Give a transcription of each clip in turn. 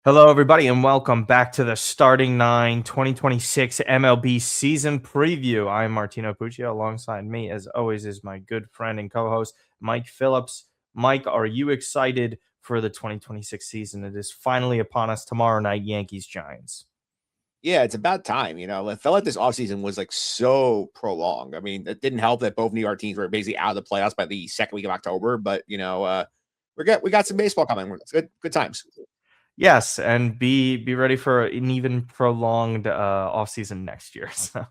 Hello, everybody, and welcome back to the Starting Nine 2026 MLB season preview. I'm Martino Puccio. Alongside me, as always, is my good friend and co host, Mike Phillips. Mike, are you excited for the 2026 season? It is finally upon us tomorrow night, Yankees Giants. Yeah, it's about time. It felt like this offseason was like so prolonged. I mean, it didn't help that both New York teams were basically out of the playoffs by the second week of October, but we got some baseball coming. It's good times. Yes, and be ready for an even prolonged offseason next year. So,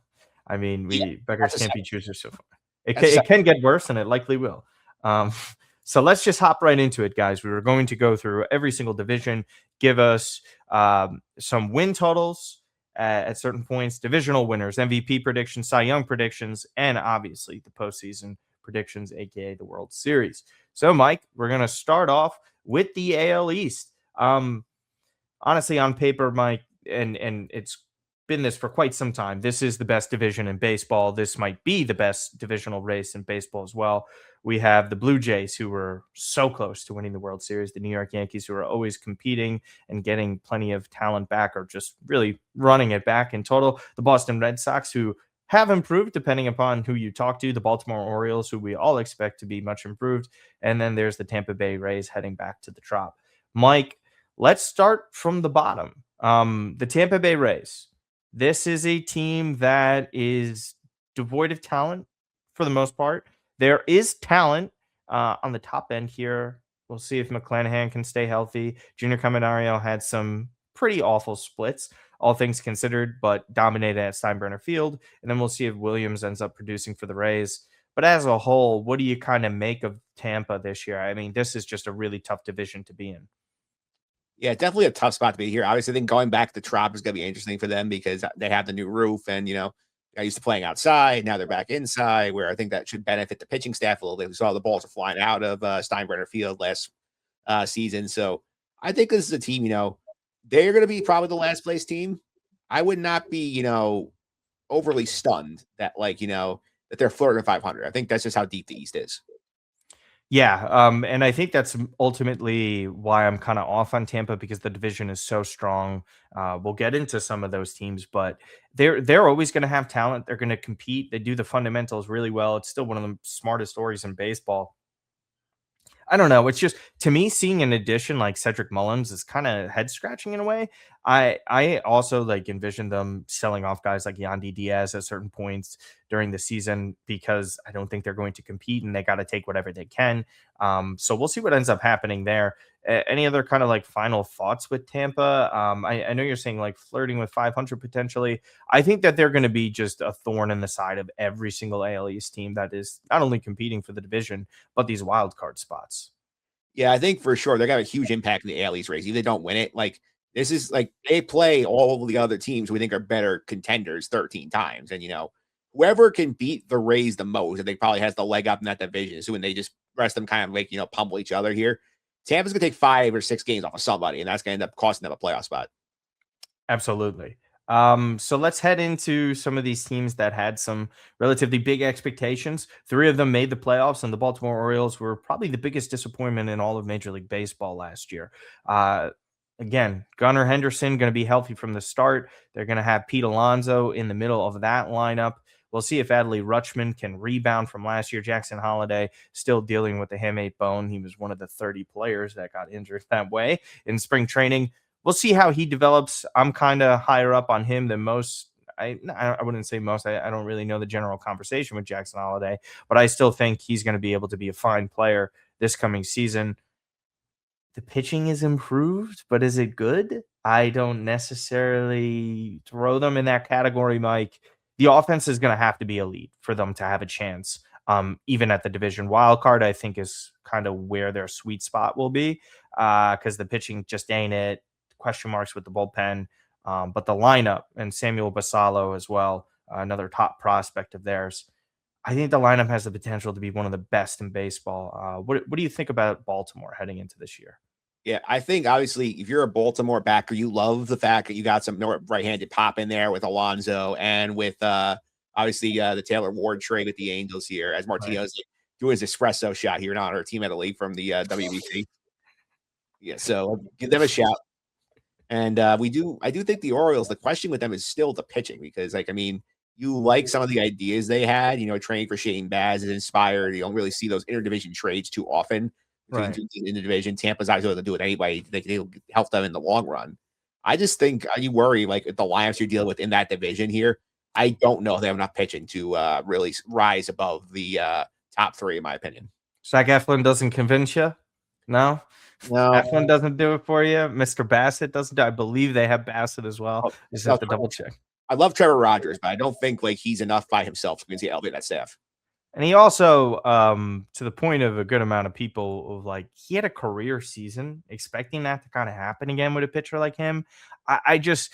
I mean, Yeah, we beggars that's a can't be second. choosers so far. It That's can, a it second. can get worse, and it likely will. Um, so let's just hop right into it, guys. We were going to go through every single division, give us some win totals at certain points, divisional winners, MVP predictions, Cy Young predictions, and obviously the postseason predictions, aka the World Series. So, Mike, we're gonna start off with the AL East. Honestly, on paper, Mike, and it's been this for quite some time. This is the best division in baseball. This might be the best divisional race in baseball as well. We have the Blue Jays, who were so close to winning the World Series, the New York Yankees, who are always competing and getting plenty of talent back, or just really running it back in total. The Boston Red Sox, who have improved depending upon who you talk to, the Baltimore Orioles, who we all expect to be much improved. And then there's the Tampa Bay Rays heading back to the Trop. Mike, let's start from the bottom. The Tampa Bay Rays. This is a team that is devoid of talent for the most part. There is talent on the top end here. We'll see if McClanahan can stay healthy. Junior Caminero had some pretty awful splits, all things considered, but dominated at Steinbrenner Field. And then we'll see if Williams ends up producing for the Rays. But as a whole, what do you kind of make of Tampa this year? I mean, this is just a really tough division to be in. Yeah, definitely a tough spot to be here. Obviously, I think going back to Trop is going to be interesting for them because they have the new roof, and I used to playing outside. Now they're back inside, where I think that should benefit the pitching staff a little bit. We saw the balls are flying out of Steinbrenner Field last season. So I think this is a team, they're going to be probably the last place team. I would not be, overly stunned that that they're flirting with 500. I think that's just how deep the East is. Yeah, and I think that's ultimately why I'm kind of off on Tampa because the division is so strong. We'll get into some of those teams, but they're always going to have talent. They're going to compete. They do the fundamentals really well. It's still one of the smartest stories in baseball. I don't know. It's just to me seeing an addition like Cedric Mullins is kind of head scratching in a way. I also like envision them selling off guys like Yandy Diaz at certain points during the season because I don't think they're going to compete and they got to take whatever they can. So we'll see what ends up happening there. Any other kind of like final thoughts with Tampa? I know you're saying like flirting with 500 potentially. I think that they're going to be just a thorn in the side of every single AL East team that is not only competing for the division but these wild card spots. Yeah, I think for sure they're gonna have a huge impact in the AL East race. If they don't win it, like this is like they play all of the other teams we think are better contenders 13 times. And whoever can beat the Rays the most, I think probably has the leg up in that division. So when they just rest them kind of like, pummel each other here. Tampa's gonna take 5 or 6 games off of somebody, and that's gonna end up costing them a playoff spot. Absolutely. So let's head into some of these teams that had some relatively big expectations. Three of them made the playoffs, and the Baltimore Orioles were probably the biggest disappointment in all of Major League Baseball last year. Uh, Again, Gunnar Henderson going to be healthy from the start. They're going to have Pete Alonso in the middle of that lineup. We'll see if Adley Rutschman can rebound from last year. Jackson Holiday still dealing with the hamate bone. He was one of the 30 players that got injured that way in spring training. We'll see how he develops. I'm kind of higher up on him than most. I wouldn't say most. I don't really know the general conversation with Jackson Holiday, but I still think he's going to be able to be a fine player this coming season. The pitching is improved, but is it good? I don't necessarily throw them in that category, Mike. The offense is going to have to be elite for them to have a chance. Even at the division wild card, I think is kind of where their sweet spot will be because the pitching just ain't it. Question marks with the bullpen, but the lineup and Samuel Basalo as well, another top prospect of theirs. I think the lineup has the potential to be one of the best in baseball. What do you think about Baltimore heading into this year? Yeah, I think obviously if you're a Baltimore backer, you love the fact that you got some right-handed pop in there with Alonso and with obviously the Taylor Ward trade with the Angels here as Right. Martino's doing his espresso shot here in honor of Team Italy from the WBC. Yeah, so give them a shout. And I do think the Orioles, the question with them is still the pitching because, like, I mean, you like some of the ideas they had, trading for Shane Baz is inspired. You don't really see those interdivision trades too often between Right. two teams in the division. Tampa's obviously going to do it anyway. They'll help them in the long run. I just think you worry like the lineups you're dealing with in that division here. I don't know if they have enough pitching to really rise above the top three, in my opinion. Zach Eflin doesn't convince you? No? No, Eflin doesn't do it for you? Mr. Bassett doesn't? I believe they have Bassett as well. Just have to double check. I love Trevor Rogers, but I don't think like he's enough by himself to elevate that staff. And he also, to the point of a good amount of people, of like he had a career season, expecting that to kind of happen again with a pitcher like him. I just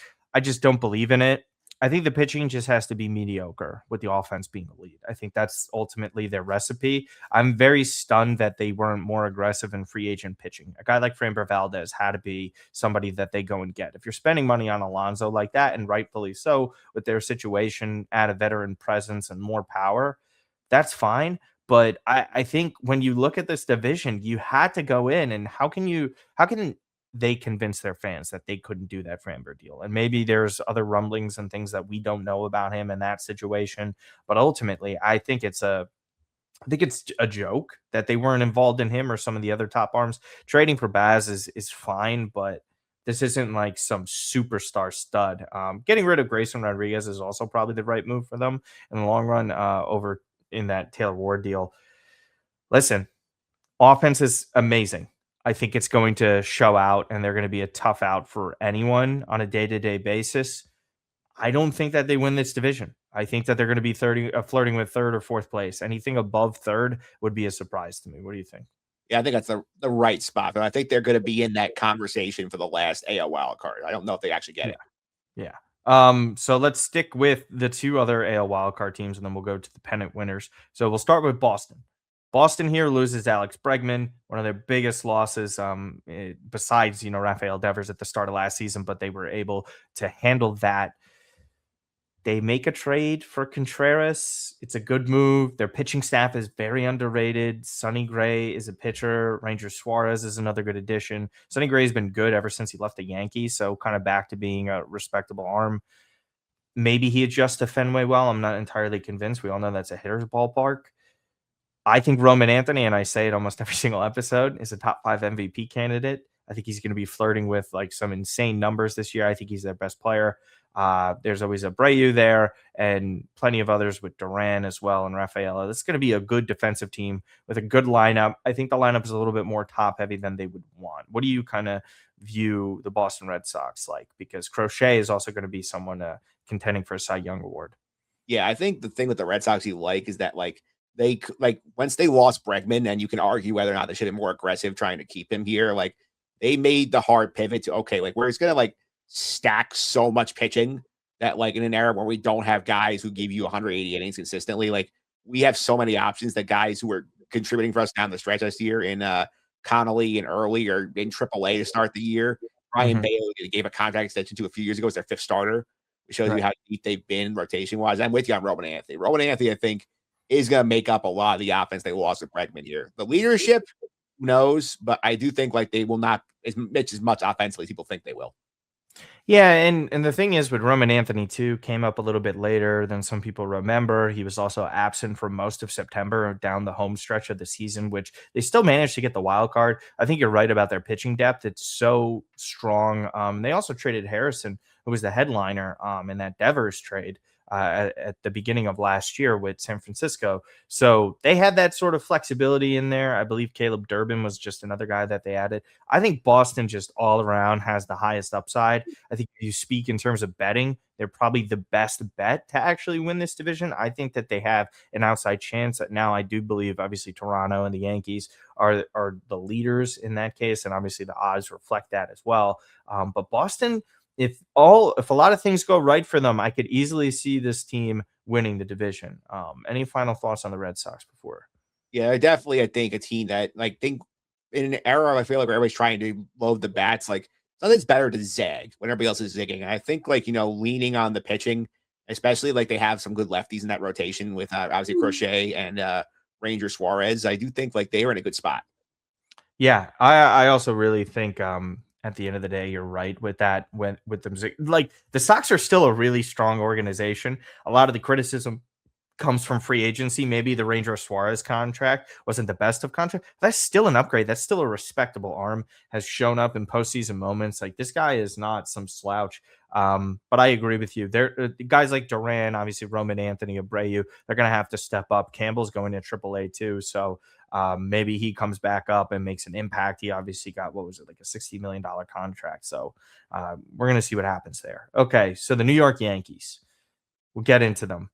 don't believe in it. I think the pitching just has to be mediocre with the offense being the lead. I think that's ultimately their recipe. I'm very stunned that they weren't more aggressive in free agent pitching. A guy like Framber Valdez had to be somebody that they go and get. If you're spending money on Alonso like that, and rightfully so, with their situation, add a veteran presence and more power, that's fine. But I think when you look at this division, you had to go in, and how can they convince their fans that they couldn't do that Framber deal? And maybe there's other rumblings and things that we don't know about him in that situation. But ultimately, I think it's a joke that they weren't involved in him or some of the other top arms. Trading for Baz is fine, but this isn't like some superstar stud. Getting rid of Grayson Rodriguez is also probably the right move for them in the long run. Over in that Taylor Ward deal. Listen, offense is amazing. I think it's going to show out, and they're going to be a tough out for anyone on a day-to-day basis. I don't think that they win this division. I think that they're going to be flirting with third or fourth place. Anything above third would be a surprise to me. What do you think? Yeah, I think that's the right spot, but I think they're going to be in that conversation for the last AL wild card. I don't know if they actually get Yeah. it. Yeah. So let's stick with the two other AL wildcard teams, and then we'll go to the pennant winners. So we'll start with Boston. Boston here loses Alex Bregman, one of their biggest losses, besides Rafael Devers at the start of last season, but they were able to handle that. They make a trade for Contreras. It's a good move. Their pitching staff is very underrated. Sonny Gray is a pitcher. Ranger Suarez is another good addition. Sonny Gray has been good ever since he left the Yankees, so kind of back to being a respectable arm. Maybe he adjusts to Fenway well. I'm not entirely convinced. We all know that's a hitter's ballpark. I think Roman Anthony, and I say it almost every single episode, is a top 5 MVP candidate. I think he's going to be flirting with like some insane numbers this year. I think he's their best player. There's always Abreu there and plenty of others with Duran as well and Rafaela. This is going to be a good defensive team with a good lineup. I think the lineup is a little bit more top heavy than they would want. What do you kind of view the Boston Red Sox like? Because Crochet is also going to be someone contending for a Cy Young award. Yeah, I think the thing with the Red Sox you like is that like they like once they lost Bregman, and you can argue whether or not they should have been more aggressive trying to keep him here. Like they made the hard pivot to okay, like where it's gonna like stack so much pitching that like in an era where we don't have guys who give you 180 innings consistently, like we have so many options that guys who are contributing for us down the stretch this year in Connolly and Early or in AAA to start the year. Brian Bailey gave a contract extension to a few years ago as their 5th starter. It shows you how deep they've been rotation wise. I'm with you on Roman Anthony. Roman Anthony, I think, is going to make up a lot of the offense they lost with Bregman here. The leadership, who knows, but I do think like they will not as much offensively as people think they will. Yeah, and the thing is with Roman Anthony too, came up a little bit later than some people remember. He was also absent for most of September down the home stretch of the season, which they still managed to get the wild card. I think you're right about their pitching depth. It's so strong. They also traded Harrison, who was the headliner in that Devers trade. At the beginning of last year with San Francisco. So they had that sort of flexibility in there. I believe Caleb Durbin was just another guy that they added. I think Boston just all around has the highest upside. I think if you speak in terms of betting, they're probably the best bet to actually win this division. I think that they have an outside chance. Now, I do believe, obviously, Toronto and the Yankees are the leaders in that case, and obviously the odds reflect that as well. But Boston, if a lot of things go right for them, I could easily see this team winning the division. Any final thoughts on the Red Sox before? Yeah, definitely. I think a team that like think in an era, I feel like everybody's trying to load the bats. Like something's better to zag when everybody else is zigging. And I think like leaning on the pitching, especially like they have some good lefties in that rotation with obviously Crochet and Ranger Suarez. I do think like they are in a good spot. Yeah, I also really think at the end of the day, you're right with that. When with them, like the Sox are still a really strong organization. A lot of the criticism comes from free agency. Maybe the Ranger Suarez contract wasn't the best of contract. That's still an upgrade. That's still a respectable arm. Has shown up in postseason moments. Like this guy is not some slouch. But I agree with you. There, guys like Duran, obviously Roman Anthony, Abreu, they're going to have to step up. Campbell's going to AAA too, so maybe he comes back up and makes an impact. He obviously got what was it like a $60 million contract. So we're going to see what happens there. Okay, so the New York Yankees. We'll get into them.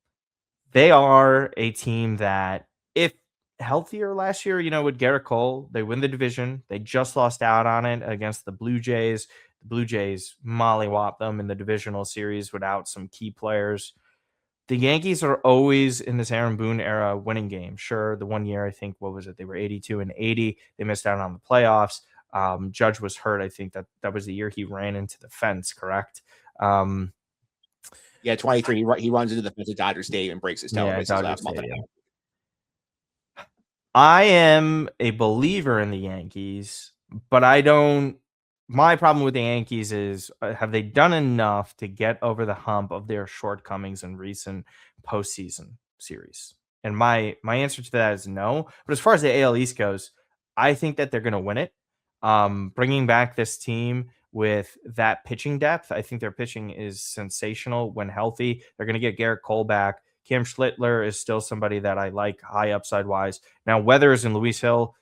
They are a team that, if healthier last year, with Garrett Cole, they win the division. They just lost out on it against the Blue Jays. The Blue Jays mollywopped them in the divisional series without some key players. The Yankees are always in this Aaron Boone era winning game. Sure, the one year, I think, what was it? They were 82-80. They missed out on the playoffs. Judge was hurt. I think that was the year he ran into the fence, correct? Yeah, 23. He runs into the fence at Dodger Stadium and breaks his toe. Yeah, Misses Dodger last month. Stadium. I am a believer in the Yankees, but I don't. My problem with the Yankees is have they done enough to get over the hump of their shortcomings in recent postseason series? And my answer to that is no. But as far as the AL East goes, I think that they're going to win it. Bringing back this team with that pitching depth, I think their pitching is sensational when healthy. They're going to get Garrett Cole back. Cam Schlittler is still somebody that I like high upside wise. Now, Weathers and Luis Hill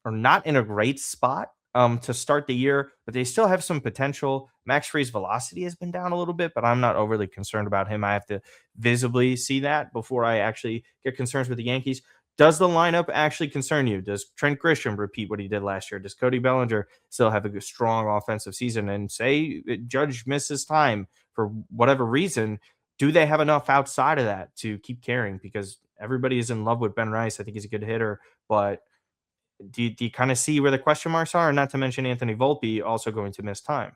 are not in a great spot to start the year, but they still have some potential. Max Free's velocity has been down a little bit, but I'm not overly concerned about him. I have to visibly see that before I actually get concerns with the Yankees. Does the lineup actually concern you? Does Trent Grisham repeat what he did last year? Does Cody Bellinger still have a strong offensive season? And say Judge misses time for whatever reason, do they have enough outside of that to keep carrying? Because everybody is in love with Ben Rice. I think he's a good hitter, but do you kind of see where the question marks are? And not to mention Anthony Volpe also going to miss time.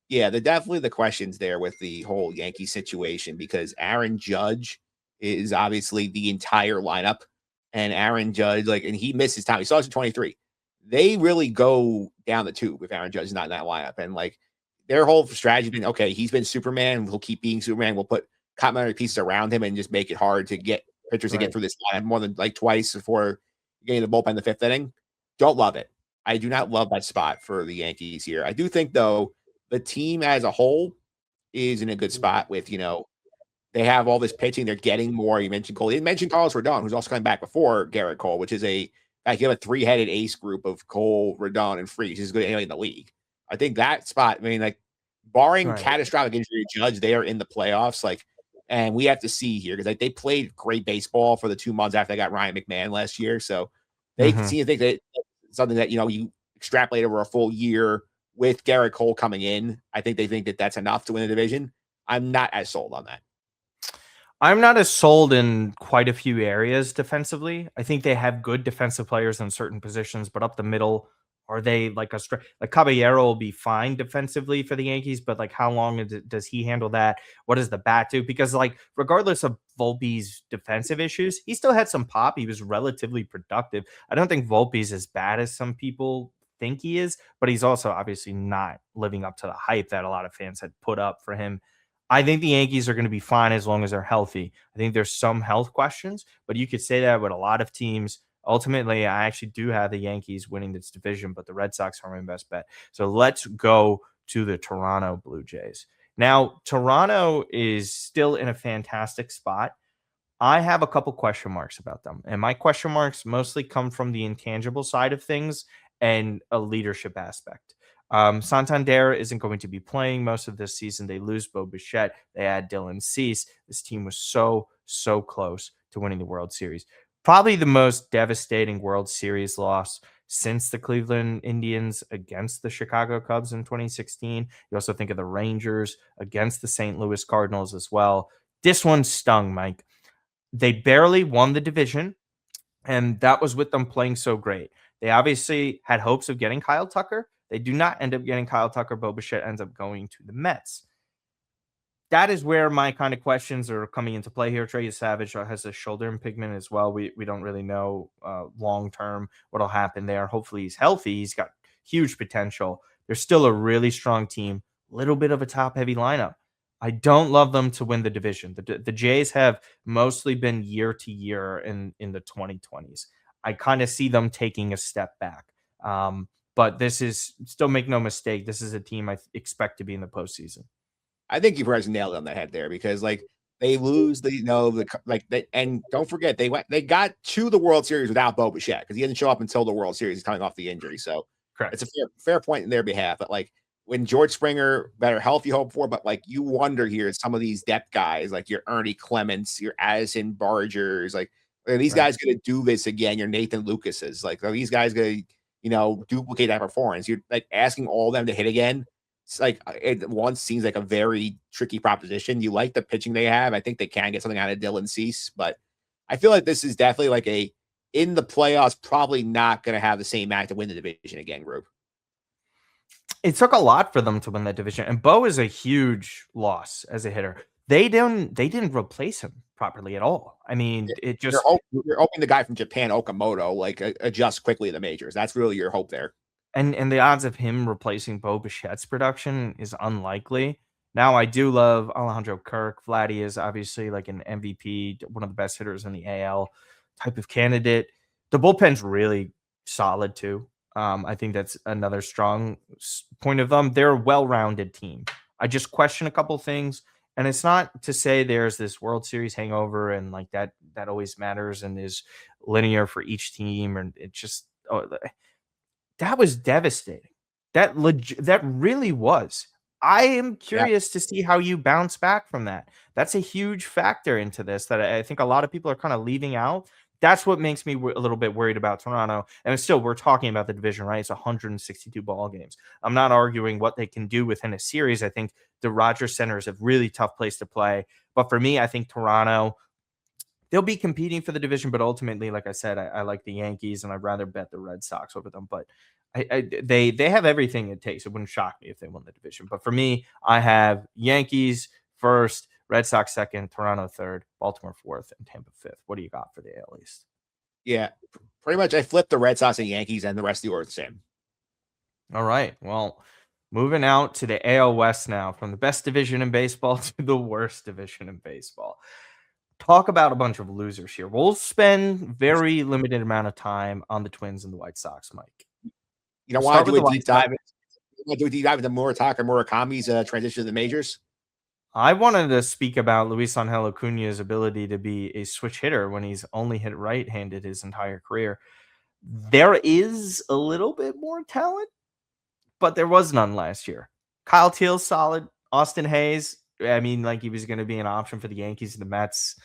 Yeah, definitely the questions there with the whole Yankee situation because Aaron Judge is obviously the entire lineup. And Aaron Judge, and he misses time. He starts at 23. They really go down the tube if Aaron Judge is not in that lineup. And their whole strategy has been, okay, he's been Superman. He'll keep being Superman. We'll put complementary pieces around him and just make it hard to get pitchers to get through this lineup more than twice before getting the bullpen in the fifth inning. Don't love it. I do not love that spot for the Yankees here. I do think, though, the team as a whole is in a good spot with, they have all this pitching. They're getting more. You mentioned Cole. You mentioned Carlos Rodon, who's also coming back before Garrett Cole, which is you have a three-headed ace group of Cole, Rodon, and Freeze. He's as good as anybody in the league. I think that spot, barring catastrophic injury to Judge, they are in the playoffs. And we have to see here because they played great baseball for the 2 months after they got Ryan McMahon last year. So they seem to think that something that, you extrapolate over a full year with Garrett Cole coming in. I think they think that that's enough to win the division. I'm not as sold on that. I'm not as sold in quite a few areas defensively. I think they have good defensive players in certain positions, but up the middle, are they like Caballero will be fine defensively for the Yankees, but how long does he handle that? What does the bat do? Because regardless of Volpe's defensive issues, he still had some pop. He was relatively productive. I don't think Volpe's as bad as some people think he is, but he's also obviously not living up to the hype that a lot of fans had put up for him. I think the Yankees are going to be fine as long as they're healthy. I think there's some health questions, but you could say that with a lot of teams. Ultimately, I actually do have the Yankees winning this division, but the Red Sox are my best bet. So let's go to the Toronto Blue Jays. Now, Toronto is still in a fantastic spot. I have a couple question marks about them, and my question marks mostly come from the intangible side of things and a leadership aspect. Santander isn't going to be playing most of this season. They lose Bo Bichette. They add Dylan Cease. This team was so close to winning the World Series. Probably the most devastating World Series loss since the Cleveland Indians against the Chicago Cubs in 2016. You also think of the Rangers against the St. Louis Cardinals as well. This one stung, Mike. They barely won the division, and that was with them playing so great. They obviously had hopes of getting Kyle Tucker. They do not end up getting Kyle Tucker. Bo Bichette ends up going to the Mets. That is where my kind of questions are coming into play here. Trey Savage has a shoulder impingement as well. We don't really know long term what'll happen there. Hopefully he's healthy. He's got huge potential. They're still a really strong team, little bit of a top heavy lineup. I don't love them to win the division. The Jays have mostly been year to year in the 2020s. I kind of see them taking a step back. But this is still, make no mistake, this is a team I expect to be in the postseason. I think you guys nailed it on the head there because like they lose the like they, and don't forget they got to the World Series without Bo Bichette because he didn't show up until the World Series. He's coming off the injury, so it's a Correct. fair point in their behalf. But like when George Springer, better health you hope for, but like you wonder here some of these depth guys like your Ernie Clements, your Addison Bargers, like are these Right. guys going to do this again? Your Nathan Lucases, like are these guys going to duplicate that performance? You're like asking all of them to hit again. It's like it once seems like a very tricky proposition. You like the pitching they have. I think they can get something out of Dylan Cease, but I feel like this is definitely like a in the playoffs, probably not going to have the same act to win the division again group. It took a lot for them to win that division, and Bo is a huge loss as a hitter. They didn't replace him properly at all. I mean, it You're, just you're hoping the guy from Japan, Okamoto, like adjusts quickly in the majors. That's really your hope there. and the odds of him replacing Bo Bichette's production is unlikely. Now, I do love Alejandro Kirk. Vladdy is obviously like an MVP, one of the best hitters in the AL type of candidate. The bullpen's really solid too. I think that's another strong point of them. They're a well-rounded team. I just question a couple things, and it's not to say there's this World Series hangover and like that always matters and is linear for each team, and it just that was devastating. That really was. I am Yeah. curious to see how you bounce back from that. That's a huge factor into this that I think a lot of people are kind of leaving out. That's what makes me a little bit worried about Toronto. And still, we're talking about the division, right? It's 162 ball games. I'm not arguing what they can do within a series. I think the Rogers Center is a really tough place to play. But for me, I think Toronto, they'll be competing for the division, but ultimately, like I said, I like the Yankees, and I'd rather bet the Red Sox over them. But they have everything it takes. It wouldn't shock me if they won the division. But for me, I have Yankees first, Red Sox second, Toronto third, Baltimore fourth, and Tampa fifth. What do you got for the AL East? Yeah. Pretty much I flipped the Red Sox and Yankees and the rest of the order the same. All right. Well, moving out to the AL West now, from the best division in baseball to the worst division in baseball. Talk about a bunch of losers here. We'll spend very limited amount of time on the Twins and the White Sox, Mike. You don't We'll want start to with do the a White deep Sox. dive. You want to do a deep dive into Murataka Murakami's transition to the majors? I wanted to speak about Luis Angel Acuna's ability to be a switch hitter when he's only hit right-handed his entire career. There is a little bit more talent, but there was none last year. Kyle Teal's solid. Austin Hayes, I mean, like he was going to be an option for the Yankees and the Mets.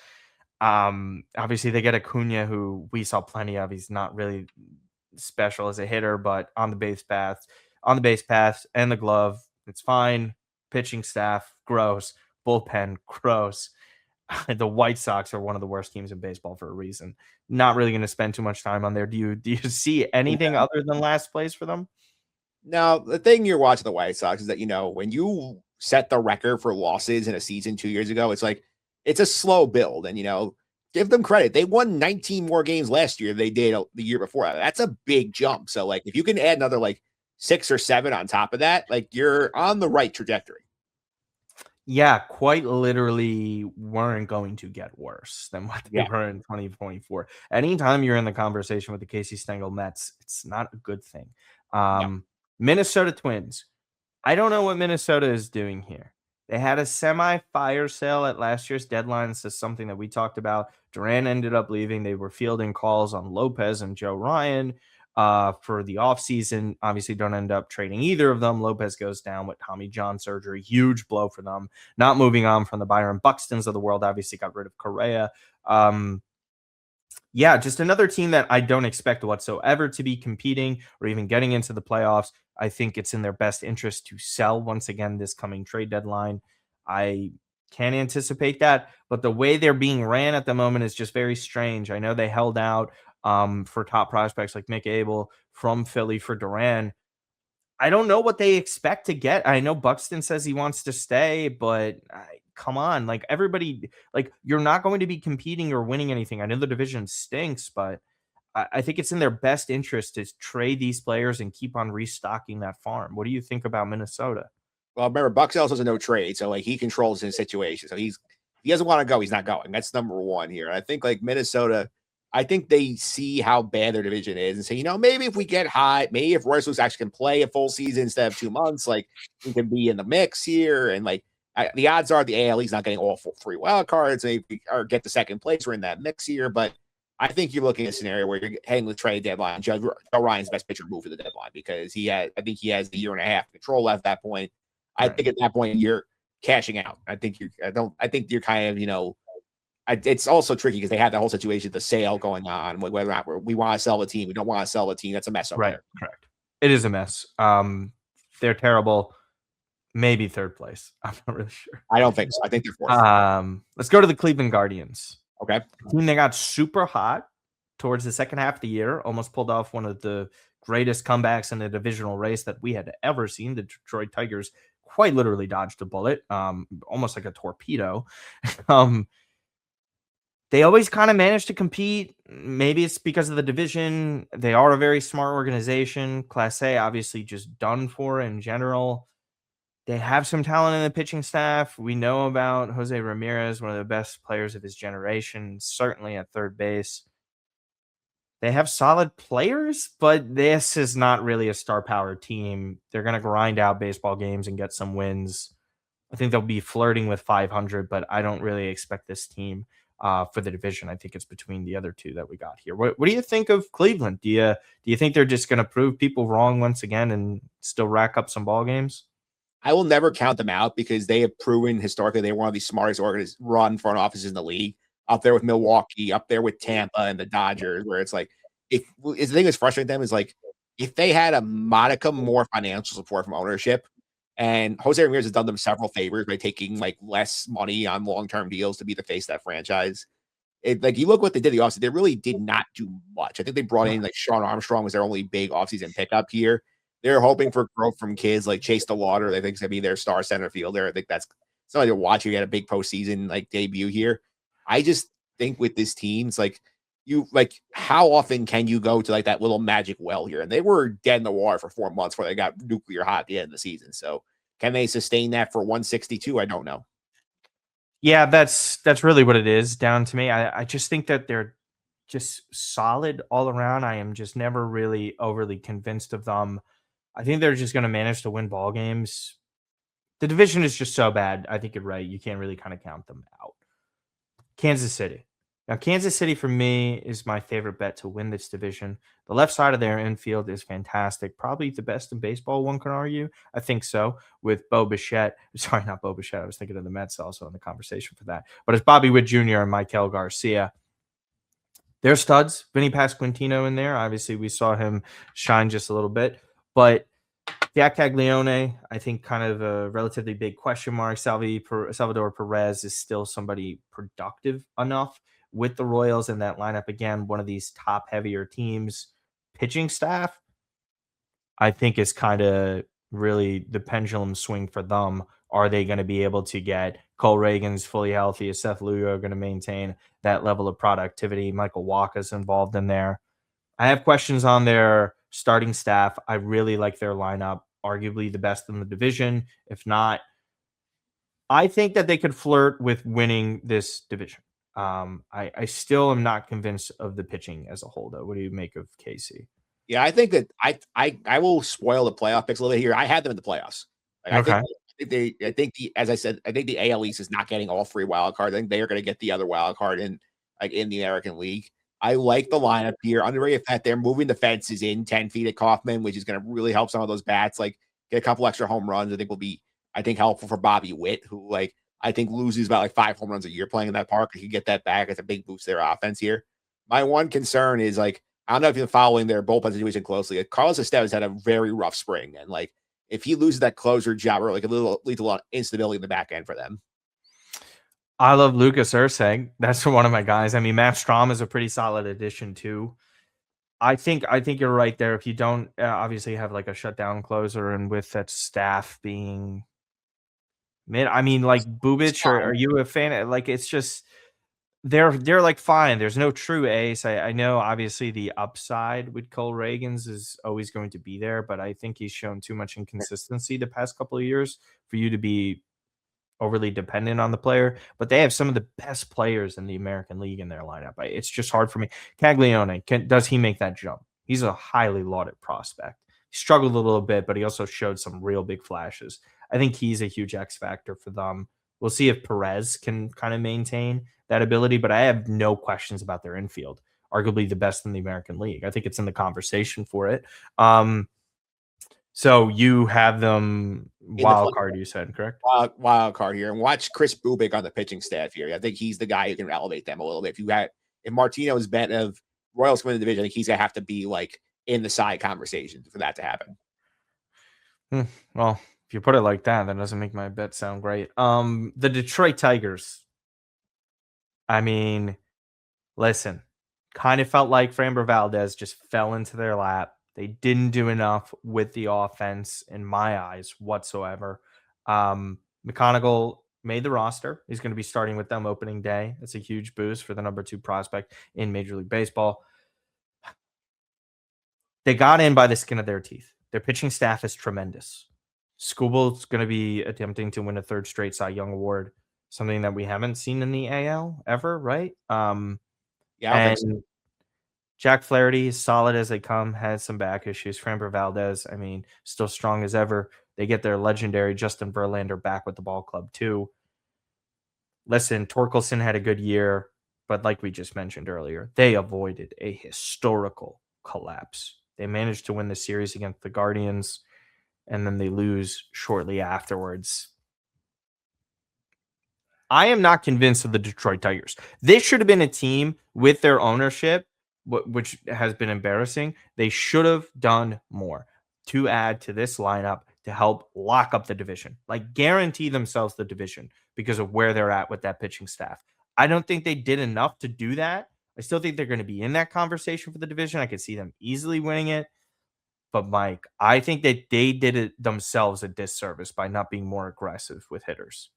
Obviously they get Acuna, who we saw plenty of. He's not really special as a hitter, but on the base paths and the glove, it's fine. Pitching staff, gross. Bullpen, gross. The White Sox are one of the worst teams in baseball for a reason. Not really going to spend too much time on there. Do you see anything other than last place for them? Now, the thing you're watching the White Sox is that, when you set the record for losses in a season 2 years ago, it's like, it's a slow build. And, give them credit. They won 19 more games last year than they did the year before. That's a big jump. So, like, if you can add another, like, 6 or 7 on top of that, like, you're on the right trajectory. Yeah, quite literally weren't going to get worse than what they Yeah. were in 2024. Anytime you're in the conversation with the Casey Stengel Mets, it's not a good thing. No. Minnesota Twins. I don't know what Minnesota is doing here. They had a semi-fire sale at last year's deadline. This is something that we talked about. Duran ended up leaving. They were fielding calls on Lopez and Joe Ryan for the offseason. Obviously, don't end up trading either of them. Lopez goes down with Tommy John surgery. Huge blow for them. Not moving on from the Byron Buxtons of the world. Obviously, got rid of Correa. Yeah, just another team that I don't expect whatsoever to be competing or even getting into the playoffs. I think it's in their best interest to sell once again this coming trade deadline. I can't anticipate that, but the way they're being ran at the moment is just very strange. I know they held out for top prospects like Mick Abel from Philly for Duran. I don't know what they expect to get. I know Buxton says he wants to stay, but come on, like everybody, like you're not going to be competing or winning anything. I know the division stinks, but I think it's in their best interest to trade these players and keep on restocking that farm. What do you think about Minnesota? Well, remember, Buck Sells has a no trade, so like he controls his situation. So if he doesn't want to go, he's not going. That's number one here. And I think like Minnesota, I think they see how bad their division is and say, maybe if we get hot, maybe if Royce Lewis actually can play a full season instead of 2 months, like we can be in the mix here. And like the odds are the AL he's not getting all free wild cards, or get the second place. We're in that mix here, but I think you're looking at a scenario where you're heading the trade deadline. Joe Ryan's best pitcher move for the deadline because I think he has a year and a half control left at that point. I Right. think at that point you're cashing out. I think you're kind of, it's also tricky because they had that whole situation, the sale going on, whether or not we want to sell the team, we don't want to sell the team. That's a mess over Right. there. Correct. It is a mess. They're terrible. Maybe third place. I'm not really sure. I don't think so. I think they're fourth. Let's go to the Cleveland Guardians. Okay. Team that got super hot towards the second half of the year, almost pulled off one of the greatest comebacks in a divisional race that we had ever seen. The Detroit Tigers quite literally dodged a bullet, almost like a torpedo. They always kind of manage to compete. Maybe it's because of the division. They are a very smart organization. Class A, obviously, just done for in general. They have some talent in the pitching staff. We know about Jose Ramirez, one of the best players of his generation, certainly at third base. They have solid players, but this is not really a star power team. They're going to grind out baseball games and get some wins. I think they'll be flirting with 500, but I don't really expect this team for the division. I think it's between the other two that we got here. What do you think of Cleveland? Do you think they're just going to prove people wrong once again and still rack up some ball games? I will never count them out because they have proven historically they're one of the smartest run front offices in the league. Up there with Milwaukee, up there with Tampa and the Dodgers, where it's like, the thing that's frustrating them is like, if they had a modicum more financial support from ownership, and Jose Ramirez has done them several favors by taking like less money on long-term deals to be the face of that franchise. Like you look what they did the offseason, they really did not do much. I think they brought in like Sean Armstrong was their only big offseason pickup here. They're hoping for growth from kids like Chase DeLauder. They think it's gonna be their star center fielder. I think that's somebody to watch. You get a big postseason like debut here. I just think with this team, it's like how often can you go to like that little magic well here? And they were dead in the water for 4 months before they got nuclear hot at the end of the season. So can they sustain that for 162? I don't know. Yeah, that's really what it is down to me. I just think that they're just solid all around. I am just never really overly convinced of them. I think they're just going to manage to win ball games. The division is just so bad. I think you're right. You can't really kind of count them out. Kansas City. Now, Kansas City for me is my favorite bet to win this division. The left side of their infield is fantastic. Probably the best in baseball, one can argue. I think so. With Bo Bichette. Sorry, not Bo Bichette. I was thinking of the Mets also in the conversation for that. But it's Bobby Witt Jr. and Michael Garcia. They're studs. Vinny Pasquantino in there. Obviously, we saw him shine just a little bit. But Jack Caglione, I think kind of a relatively big question mark. Salvador Perez is still somebody productive enough with the Royals in that lineup. Again, one of these top heavier teams. Pitching staff, I think, is kind of really the pendulum swing for them. Are they going to be able to get Cole Reagan's fully healthy? Is Seth Lugo going to maintain that level of productivity? Michael Walker's involved in there. I have questions on their starting staff. I really like their lineup, arguably the best in the division. If not, I think that they could flirt with winning this division. I still am not convinced of the pitching as a whole, though. What do you make of KC? Yeah, I think that I will spoil the playoff picks a little bit here. I had them in the playoffs. Like, Okay. I think as I said, I think the AL East is not getting all three wild cards. I think they are going to get the other wild card in the American League. I like the lineup here. Underrated fact they're moving the fences in 10 feet at Kaufman, which is going to really help some of those bats. Like get a couple extra home runs. I think will be helpful for Bobby Witt, who I think loses about like 5 home runs a year playing in that park. He can get that back. It's a big boost to their offense here. My one concern is I don't know if you're following their bullpen situation closely. Carlos Estevez had a very rough spring, and if he loses that closer job, or lead to a lot of instability in the back end for them. I love Lucas Urseg. That's one of my guys. I mean, Matt Strom is a pretty solid addition too. I think you're right there. If you don't obviously have like a shutdown closer, and with that staff being mid, I mean, like Bubich, are you a fan? Like, it's just they're like fine. There's no true ace. I know obviously the upside with Cole Reagans is always going to be there, but I think he's shown too much inconsistency the past couple of years for you to be overly dependent on the player. But they have some of the best players in the American League in their lineup. It's just hard for me. Caglione, does he make that jump? He's a highly lauded prospect. He struggled a little bit, but he also showed some real big flashes. I think he's a huge X factor for them. We'll see if Perez can kind of maintain that ability, but I have no questions about their infield. Arguably the best in the American League. I think it's in the conversation for it. So you have them in the wild card, you said, correct? wild card here, and watch Chris Bubik on the pitching staff here. I think he's the guy who can elevate them a little bit. If Martino is bet of Royals win the division, I think he's gonna have to be like in the side conversation for that to happen. Well, if you put it like that doesn't make my bet sound great. The Detroit Tigers. I mean, listen, kind of felt like Framber Valdez just fell into their lap. They didn't do enough with the offense, in my eyes, whatsoever. McConaughey made the roster. He's going to be starting with them opening day. That's a huge boost for the number 2 prospect in Major League Baseball. They got in by the skin of their teeth. Their pitching staff is tremendous. Skubal's going to be attempting to win a 3rd straight Cy Young Award, something that we haven't seen in the AL ever, right? Yeah, I don't think so. And Jack Flaherty, as solid as they come, had some back issues. Framber Valdez, I mean, still strong as ever. They get their legendary Justin Verlander back with the ball club, too. Listen, Torkelson had a good year, but like we just mentioned earlier, they avoided a historical collapse. They managed to win the series against the Guardians, and then they lose shortly afterwards. I am not convinced of the Detroit Tigers. This should have been a team with their ownership, which has been embarrassing. They should have done more to add to this lineup to help lock up the division, like guarantee themselves the division because of where they're at with that pitching staff. I don't think they did enough to do that. I still think they're going to be in that conversation for the division. I could see them easily winning it. But Mike, I think that they did it themselves a disservice by not being more aggressive with hitters.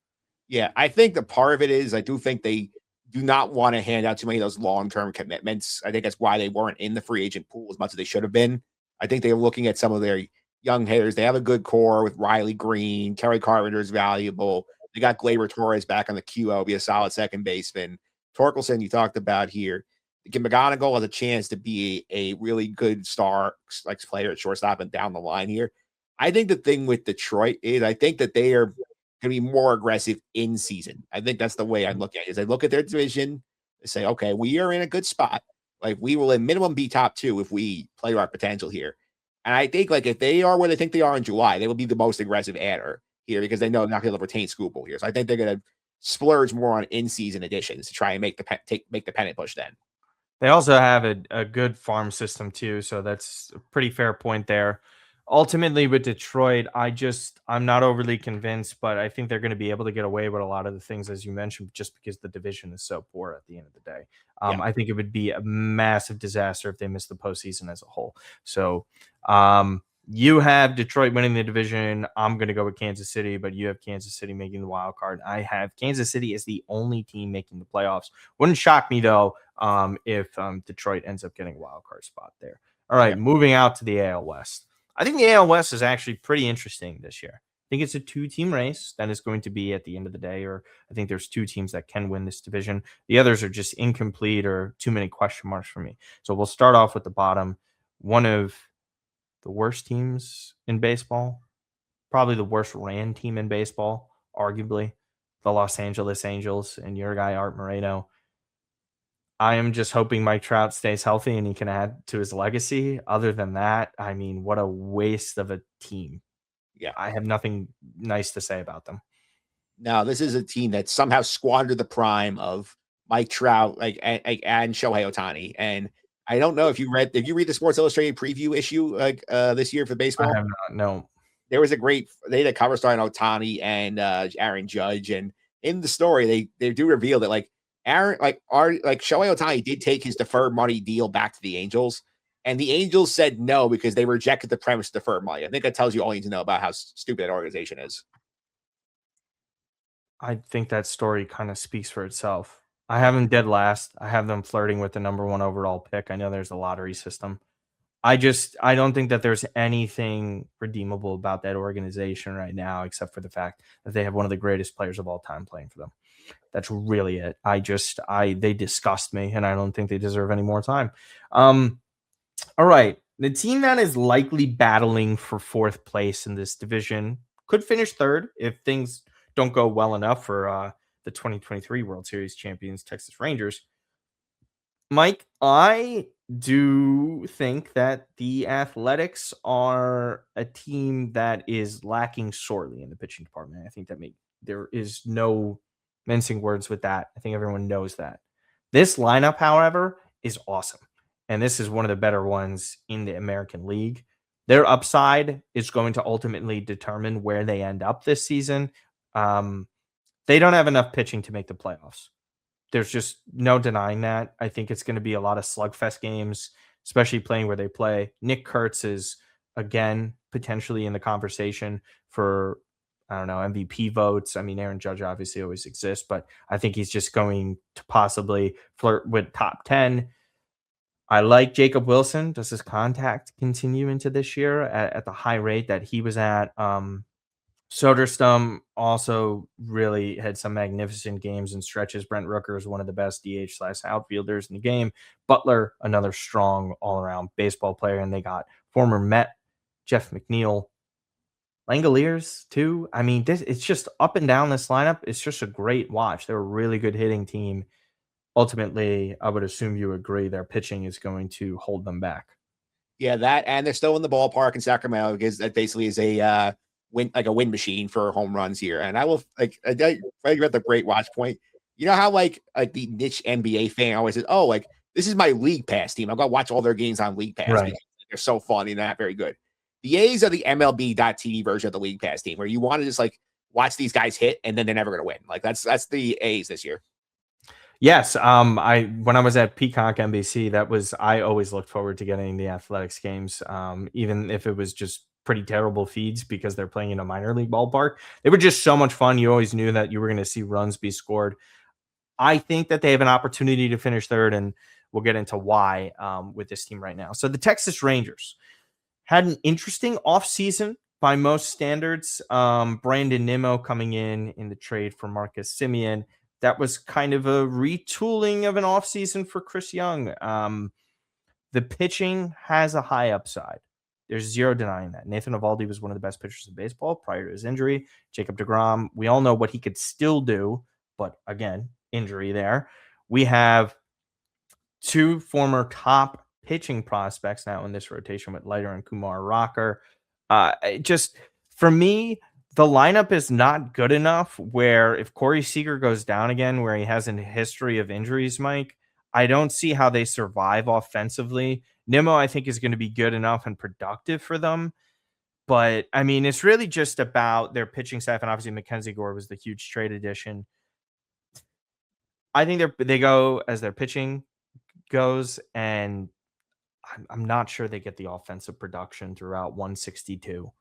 Yeah, I think the part of it is I do think they do not want to hand out too many of those long-term commitments. I think that's why they weren't in the free agent pool as much as they should have been. I think they're looking at some of their young hitters. They have a good core with Riley Green, Kerry Carpenter is valuable. They got Gleyber Torres back on the QO, be a solid second baseman. Torkelson, you talked about here. McGonigal has a chance to be a really good star like player at shortstop and down the line here. I think the thing with Detroit is I think that they are going to be more aggressive in season. I think that's the way I look at it. Is I look at their division and say, okay, we are in a good spot. Like we will at minimum be top 2 if we play our potential here. And I think like if they are where they think they are in July, they will be the most aggressive adder here because they know they're not going to retain Scooball here. So I think they're going to splurge more on in-season additions to try and make the pennant push then. They also have a good farm system too, so that's a pretty fair point there. Ultimately, with Detroit, I'm not overly convinced, but I think they're going to be able to get away with a lot of the things, as you mentioned, just because the division is so poor at the end of the day. Yeah. I think it would be a massive disaster if they missed the postseason as a whole. So you have Detroit winning the division. I'm going to go with Kansas City, but you have Kansas City making the wild card. I have Kansas City as the only team making the playoffs. Wouldn't shock me, though, if Detroit ends up getting a wild card spot there. All right, moving out to the AL West. I think the AL West is actually pretty interesting this year. I think it's a 2-team race that is going to be at the end of the day, or I think there's 2 teams that can win this division. The others are just incomplete or too many question marks for me. So we'll start off with the bottom. One of the worst teams in baseball, probably the worst ran team in baseball, arguably, the Los Angeles Angels and your guy, Art Moreno. I am just hoping Mike Trout stays healthy and he can add to his legacy. Other than that, I mean, what a waste of a team. Yeah. I have nothing nice to say about them. Now, this is a team that somehow squandered the prime of Mike Trout, and Shohei Ohtani. And I don't know if you read the Sports Illustrated preview issue this year for baseball. I have not. No. There was they had a cover story on Ohtani and Aaron Judge, and in the story they do reveal that Shohei Ohtani did take his deferred money deal back to the Angels, and the Angels said no because they rejected the premise of deferred money. I think that tells you all you need to know about how stupid that organization is. I think that story kind of speaks for itself. I have them dead last. I have them flirting with the number one overall pick. I know there's a lottery system. I don't think that there's anything redeemable about that organization right now, except for the fact that they have one of the greatest players of all time playing for them. That's really it. They disgust me, and I don't think they deserve any more time. All right. The team that is likely battling for fourth place in this division could finish third if things don't go well enough for the 2023 World Series champions, Texas Rangers. Mike, I do think that the Athletics are a team that is lacking sorely in the pitching department. I think there is no mincing words with that. I think everyone knows that. This lineup, however, is awesome. And this is one of the better ones in the American League. Their upside is going to ultimately determine where they end up this season. They don't have enough pitching to make the playoffs. There's just no denying that. I think it's going to be a lot of slugfest games, especially playing where they play. Nick Kurtz is, again, potentially in the conversation for, I don't know, MVP votes. I mean, Aaron Judge obviously always exists, but I think he's just going to possibly flirt with top 10. I like Jacob Wilson. Does his contact continue into this year at the high rate that he was at? Soderstrom also really had some magnificent games and stretches. Brent Rooker is one of the best DH/outfielders in the game. Butler, another strong all-around baseball player, and they got former Met Jeff McNeil. Langoliers too. I mean, it's just up and down this lineup. It's just a great watch. They're a really good hitting team. Ultimately, I would assume you agree their pitching is going to hold them back. Yeah, that and they're still in the ballpark in Sacramento because that basically is a win machine for home runs here. And I will I read the great watch point. You know how like the niche NBA fan always says, "Oh, like this is my League Pass team. I've got to watch all their games on League Pass Right. because they're so funny and not very good." The A's are the MLB.TV version of the League Pass team, where you want to just like watch these guys hit and then they're never going to win. Like that's the A's this year. Yes, I when I was at Peacock NBC, I always looked forward to getting the Athletics games, even if it was just pretty terrible feeds because they're playing in a minor league ballpark. They were just so much fun. You always knew that you were going to see runs be scored. I think that they have an opportunity to finish third, and we'll get into why with this team right now. So the Texas Rangers had an interesting offseason by most standards. Brandon Nimmo coming in the trade for Marcus Semien. That was kind of a retooling of an offseason for Chris Young. The pitching has a high upside. There's zero denying that. Nathan Eovaldi was one of the best pitchers in baseball prior to his injury. Jacob deGrom, we all know what he could still do, but again, injury there. We have two former top pitching prospects now in this rotation with Leiter and Kumar Rocker. Just for me, the lineup is not good enough where if Corey Seager goes down again, where he has a history of injuries, Mike, I don't see how they survive offensively. Nimmo, I think, is going to be good enough and productive for them. But I mean, it's really just about their pitching staff. And obviously, Mackenzie Gore was the huge trade addition. I think they go as their pitching goes, and I'm not sure they get the offensive production throughout 162.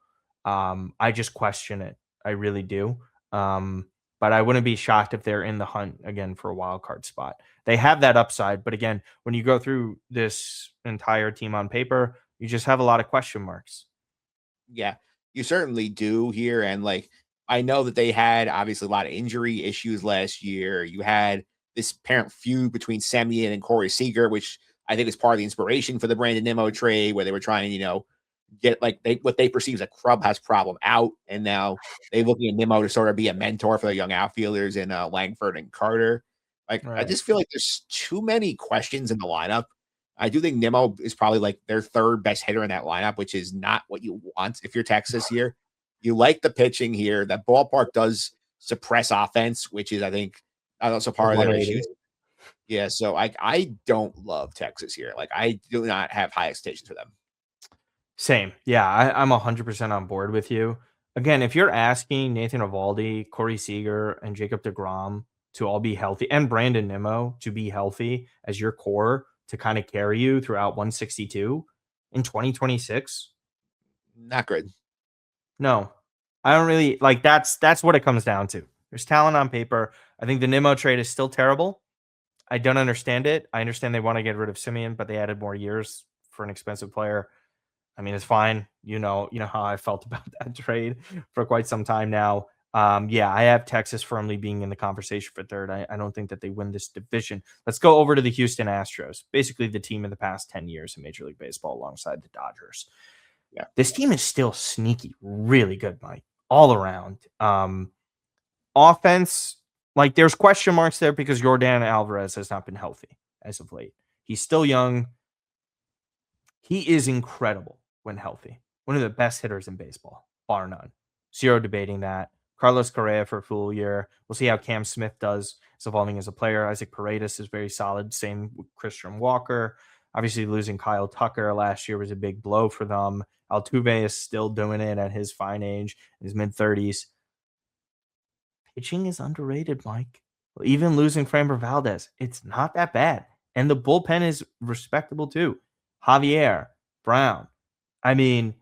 I just question it. I really do. But I wouldn't be shocked if they're in the hunt again for a wild card spot. They have that upside, but again, when you go through this entire team on paper, you just have a lot of question marks. Yeah, you certainly do here. And like, I know that they had obviously a lot of injury issues last year. You had this parent feud between Semien and Corey Seager, which I think is part of the inspiration for the Brandon Nimmo trade, where they were trying, get like what they perceive as a clubhouse problem out. And now they looking at Nimmo to sort of be a mentor for the young outfielders in Langford and Carter. Like, I Right. just feel like there's too many questions in the lineup. I do think Nimmo is probably like their third best hitter in that lineup, which is not what you want if you're Texas here. You like the pitching here. That ballpark does suppress offense, which is, I think, also A part of their 180. issues. Yeah, so I don't love Texas here. Like, I do not have high expectations for them. Same. Yeah, I'm 100% on board with you. Again, if you're asking Nathan Eovaldi, Corey Seager, and Jacob deGrom to all be healthy, and Brandon Nimmo to be healthy as your core to kind of carry you throughout 162 in 2026, Not good. no, I don't really like. That's what it comes down to. There's talent on paper. I think the Nimmo trade is still terrible. I don't understand it. I understand they want to get rid of Simeon, but they added more years for an expensive player. I mean, it's fine. You know how I felt about that trade for quite some time now. Yeah, I have Texas firmly being in the conversation for third. I don't think that they win this division. Let's go over to the Houston Astros, basically the team in the past 10 years in Major League Baseball alongside the Dodgers. Yeah. This team is still sneaky, really good, Mike, all around. Offense, like there's question marks there because Jordan Alvarez has not been healthy as of late. He's still young. He is incredible when healthy. One of the best hitters in baseball, bar none. Zero debating that. Carlos Correa for a full year. We'll see how Cam Smith does. Is evolving as a player. Isaac Paredes is very solid. Same with Christian Walker. Obviously, losing Kyle Tucker last year was a big blow for them. Altuve is still doing it at his fine age, in his mid 30s. Pitching is underrated, Mike. Even losing Framber Valdez, it's not that bad. And the bullpen is respectable too. Javier, Brown. I mean,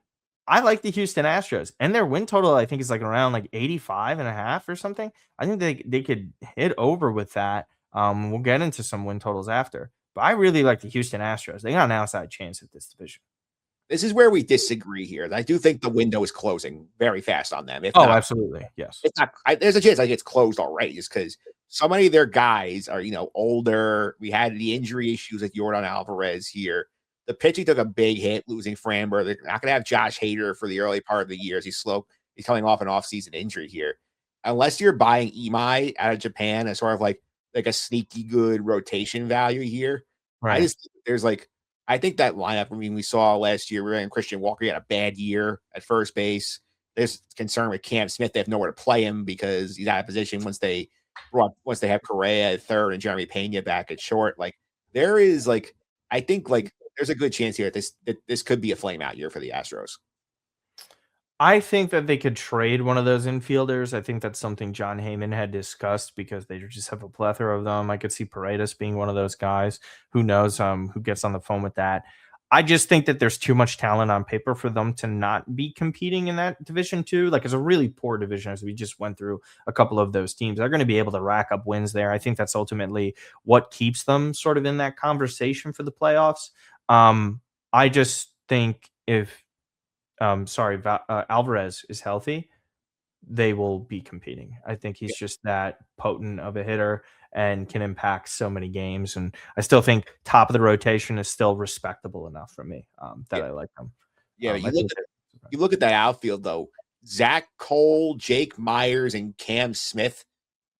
I like the Houston Astros. And their win total, I think, is like around like 85.5 or something. I think they could hit over with that. We'll get into some win totals after. But I really like the Houston Astros. They got an outside chance at this division. This is where we disagree here. I do think the window is closing very fast on them. If Oh, not, absolutely. Yes. it's not. There's a chance I think it's closed already, just because so many of their guys are older. We had the injury issues with Jordan Alvarez here. The pitching took a big hit, losing Framber. They're not going to have Josh Hader for the early part of the year. He's slow. He's coming off an off-season injury here. Unless you're buying Imai out of Japan as sort of like a sneaky good rotation value here, I just there's I think that lineup, I mean, we saw last year, we were in Christian Walker. He had a bad year at first base. There's concern with Cam Smith. They have nowhere to play him because he's out of position once they have Correa at third and Jeremy Pena back at short. There is I think there's a good chance here that this could be a flame out year for the Astros. I think that they could trade one of those infielders. I think that's something John Heyman had discussed because they just have a plethora of them. I could see Paredes being one of those guys. Who knows who gets on the phone with that. I just think that there's too much talent on paper for them to not be competing in that division too. Like it's a really poor division as we just went through a couple of those teams. They're going to be able to rack up wins there. I think that's ultimately what keeps them sort of in that conversation for the playoffs. I just think if Alvarez is healthy, they will be competing. I think he's just that potent of a hitter and can impact so many games. And I still think top of the rotation is still respectable enough for me that I like them. Yeah, you look at that outfield though. Zach Cole, Jake Myers, and Cam Smith,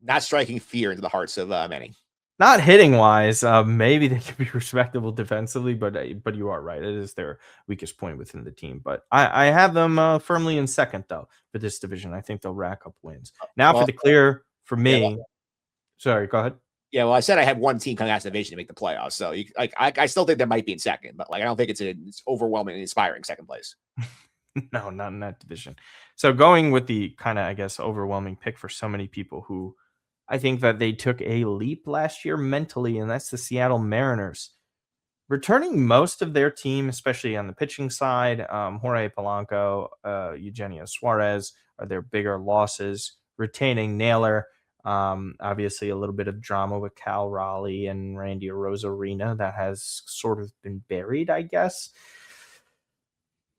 not striking fear into the hearts of many. Not hitting wise, maybe they could be respectable defensively, but you are right. It is their weakest point within the team. But I have them firmly in second though for this division. I think they'll rack up wins. Now for the clear for me. Sorry, go ahead. Yeah, well, I said I have one team coming out of the division to make the playoffs, so I still think that might be in second, but I don't think it's overwhelmingly inspiring second place. No, not in that division. So going with the kind of, I guess, overwhelming pick for so many people who I think that they took a leap last year mentally, and that's the Seattle Mariners. Returning most of their team, especially on the pitching side, Jorge Polanco, Eugenio Suarez are their bigger losses. Retaining Naylor, obviously a little bit of drama with Cal Raleigh and Randy Rosarina that has sort of been buried, I guess.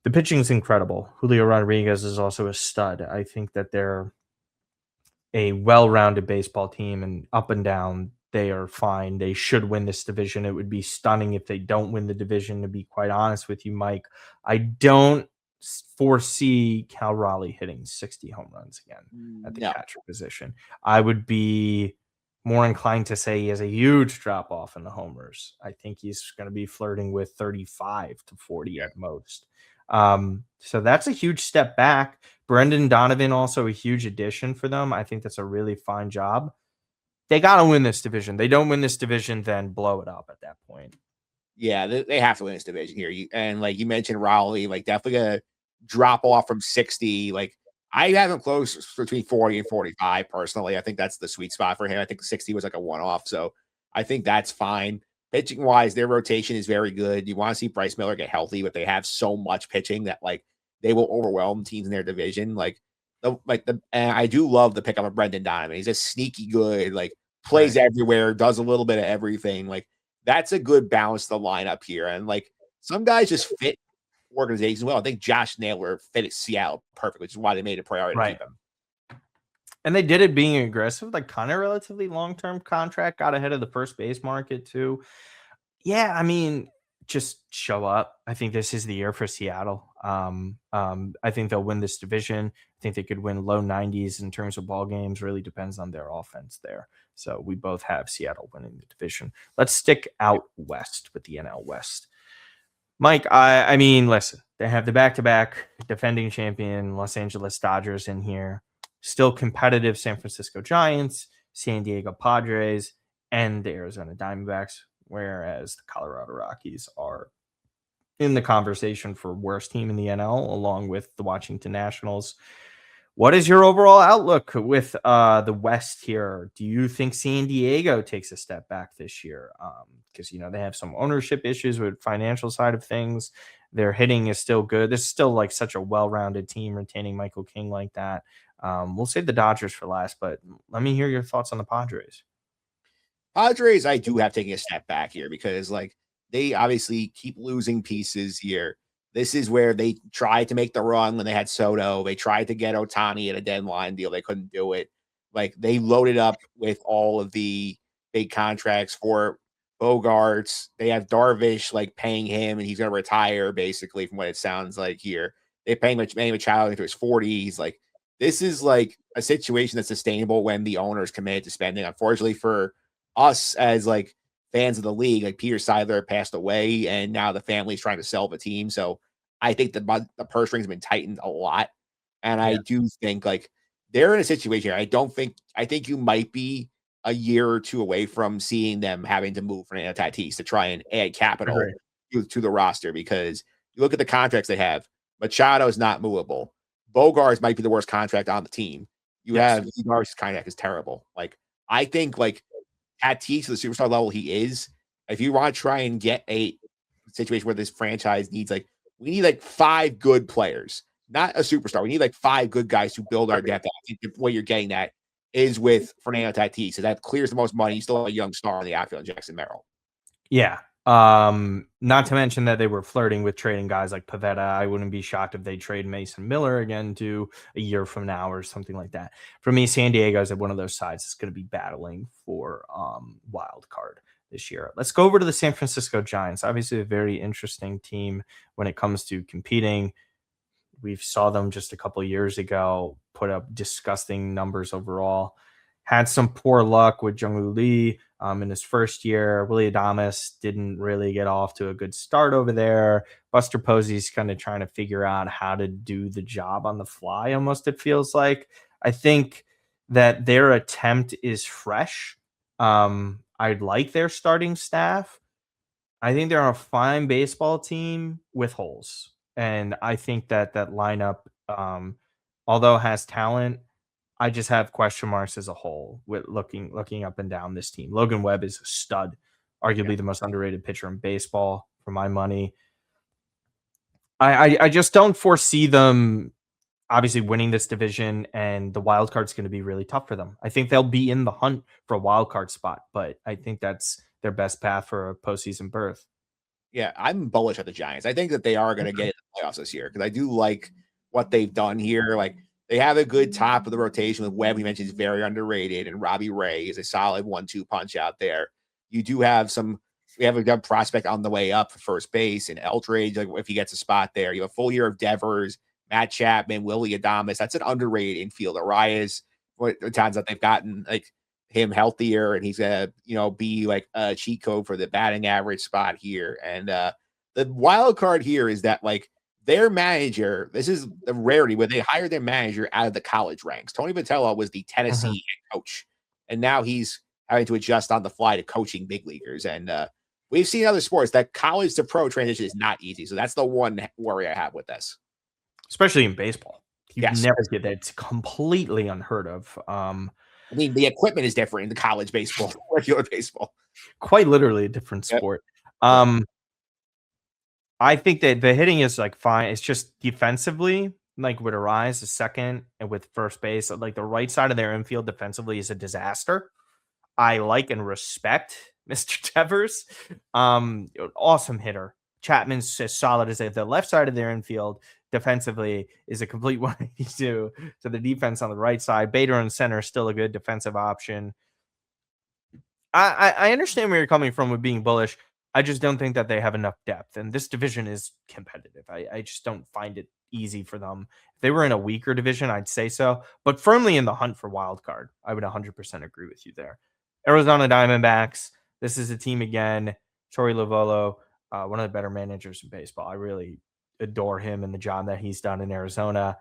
The pitching's incredible. Julio Rodriguez is also a stud. I think that they're a well-rounded baseball team, and up and down they are fine. They should win this division. It would be stunning if they don't win the division, to be quite honest with you, Mike. I don't foresee Cal Raleigh hitting 60 home runs again at the catcher position. I would be more inclined to say he has a huge drop off in the homers. I think he's going to be flirting with 35 to 40 at most. So that's a huge step back. Brendan Donovan, also a huge addition for them. I think that's a really fine job. They got to win this division. They don't win this division, then blow it up at that point. Yeah, they have to win this division here. And like you mentioned, Raleigh, definitely going to drop off from 60. I have him close between 40 and 45 personally. I think that's the sweet spot for him. I think 60 was a one-off. So I think that's fine. Pitching wise, their rotation is very good. You want to see Bryce Miller get healthy, but they have so much pitching that they will overwhelm teams in their division. And I do love the pickup of Brendan Donovan. He's a sneaky good, plays everywhere, does a little bit of everything. Like that's a good balance to the lineup here. And like some guys just fit organizations well. I think Josh Naylor fit at Seattle perfectly, which is why they made it a priority to Right. keep him. And they did it being aggressive, like kind of relatively long-term contract, got ahead of the first base market too. Yeah, I mean, just show up. I think this is the year for Seattle. I think they'll win this division. I think they could win low 90s in terms of ball games. Really depends on their offense there. So we both have Seattle winning the division. Let's stick out west with the NL West. Mike, I mean, listen, they have the back-to-back defending champion Los Angeles Dodgers in here, still competitive San Francisco Giants, San Diego Padres, and the Arizona Diamondbacks, whereas the Colorado Rockies are in the conversation for worst team in the NL, along with the Washington Nationals. What is your overall outlook with the West here? Do you think San Diego takes a step back this year? Because, they have some ownership issues with financial side of things. Their hitting is still good. This is still like such a well-rounded team retaining Michael King like that. We'll save the Dodgers for last, but let me hear your thoughts on the Padres. Padres, I do have taking a step back here because like they obviously keep losing pieces here. This is where they tried to make the run when they had Soto. They tried to get Otani at a deadline deal. They couldn't do it. Like they loaded up with all of the big contracts for Bogarts. They have Darvish like paying him, and he's going to retire basically from what it sounds like here. They're paying Manny Machado into his 40s. Like this is like a situation that's sustainable when the owner is committed to spending. Unfortunately for us as like fans of the league, like Peter Seidler passed away, and now the family's trying to sell the team. So I think the purse strings have been tightened a lot, and I do think like they're in a situation. I think you might be a year or two away from seeing them having to move Fernando Tatis to try and add capital to the roster because you look at the contracts they have. Machado is not movable. Bogarts might be the worst contract on the team. You have Bogarts' contract is terrible. Like I think like Tatis to the superstar level he is, if you want to try and get a situation where this franchise needs like we need like 5 good players, not a superstar. We need like 5 good guys to build our depth. I think what you're getting at is with Fernando Tatis. So that clears the most money. He's still a young star in the outfield, Jackson Merrill. Yeah. Not to mention that they were flirting with trading guys like Pavetta. I wouldn't be shocked if they trade Mason Miller again to a year from now or something like that. For me, San Diego is at one of those sides that's going to be battling for wild card this year. Let's go over to the San Francisco Giants. Obviously, a very interesting team when it comes to competing. We saw them just a couple years ago put up disgusting numbers overall. Had some poor luck with Jung-Woo Lee in his first year. Willie Adames didn't really get off to a good start over there. Buster Posey's kind of trying to figure out how to do the job on the fly, almost it feels like. I think that their attempt is fresh. I'd like their starting staff. I think they're a fine baseball team with holes. And I think that that lineup, although has talent, I just have question marks as a whole with looking up and down this team. Logan Webb is a stud, arguably the most underrated pitcher in baseball for my money. I just don't foresee them obviously winning this division, and the wild card's going to be really tough for them. I think they'll be in the hunt for a wild card spot, but I think that's their best path for a postseason berth. Yeah, I'm bullish at the Giants. I think that they are going to get in the playoffs this year because I do like what they've done here. Like they have a good top of the rotation with Webb. We mentioned is very underrated, and Robbie Ray is a solid 1-2 punch out there. You do have we have a good prospect on the way up for first base and Eldridge. Like if he gets a spot there, you have a full year of Devers, Matt Chapman, Willie Adames. That's an underrated infield. Arias, what the times that they've gotten like him healthier, and he's gonna be like a cheat code for the batting average spot here. And the wild card here is that like their manager, this is the rarity where they hire their manager out of the college ranks. Tony Vitello was the Tennessee head coach, and now he's having to adjust on the fly to coaching big leaguers. And we've seen other sports that college to pro transition is not easy. So that's the one worry I have with this, especially in baseball. You never get that. It's completely unheard of. I mean, the equipment is different in the college baseball, regular baseball. Quite literally a different sport. I think that the hitting is like fine. It's just defensively, like with Arias, the second, and with first base, like the right side of their infield defensively is a disaster. I like and respect Mr. Devers. Awesome hitter. Chapman's as solid as they have. The left side of their infield defensively is a complete 182 to the defense on the right side. Bader in center is still a good defensive option. I understand where you're coming from with being bullish. I just don't think that they have enough depth, and this division is competitive. I just don't find it easy for them. If they were in a weaker division, I'd say so, but firmly in the hunt for wild card. I would 100% agree with you there. Arizona Diamondbacks. This is a team again. Torey Lovullo, one of the better managers in baseball. I really adore him and the job that he's done in Arizona.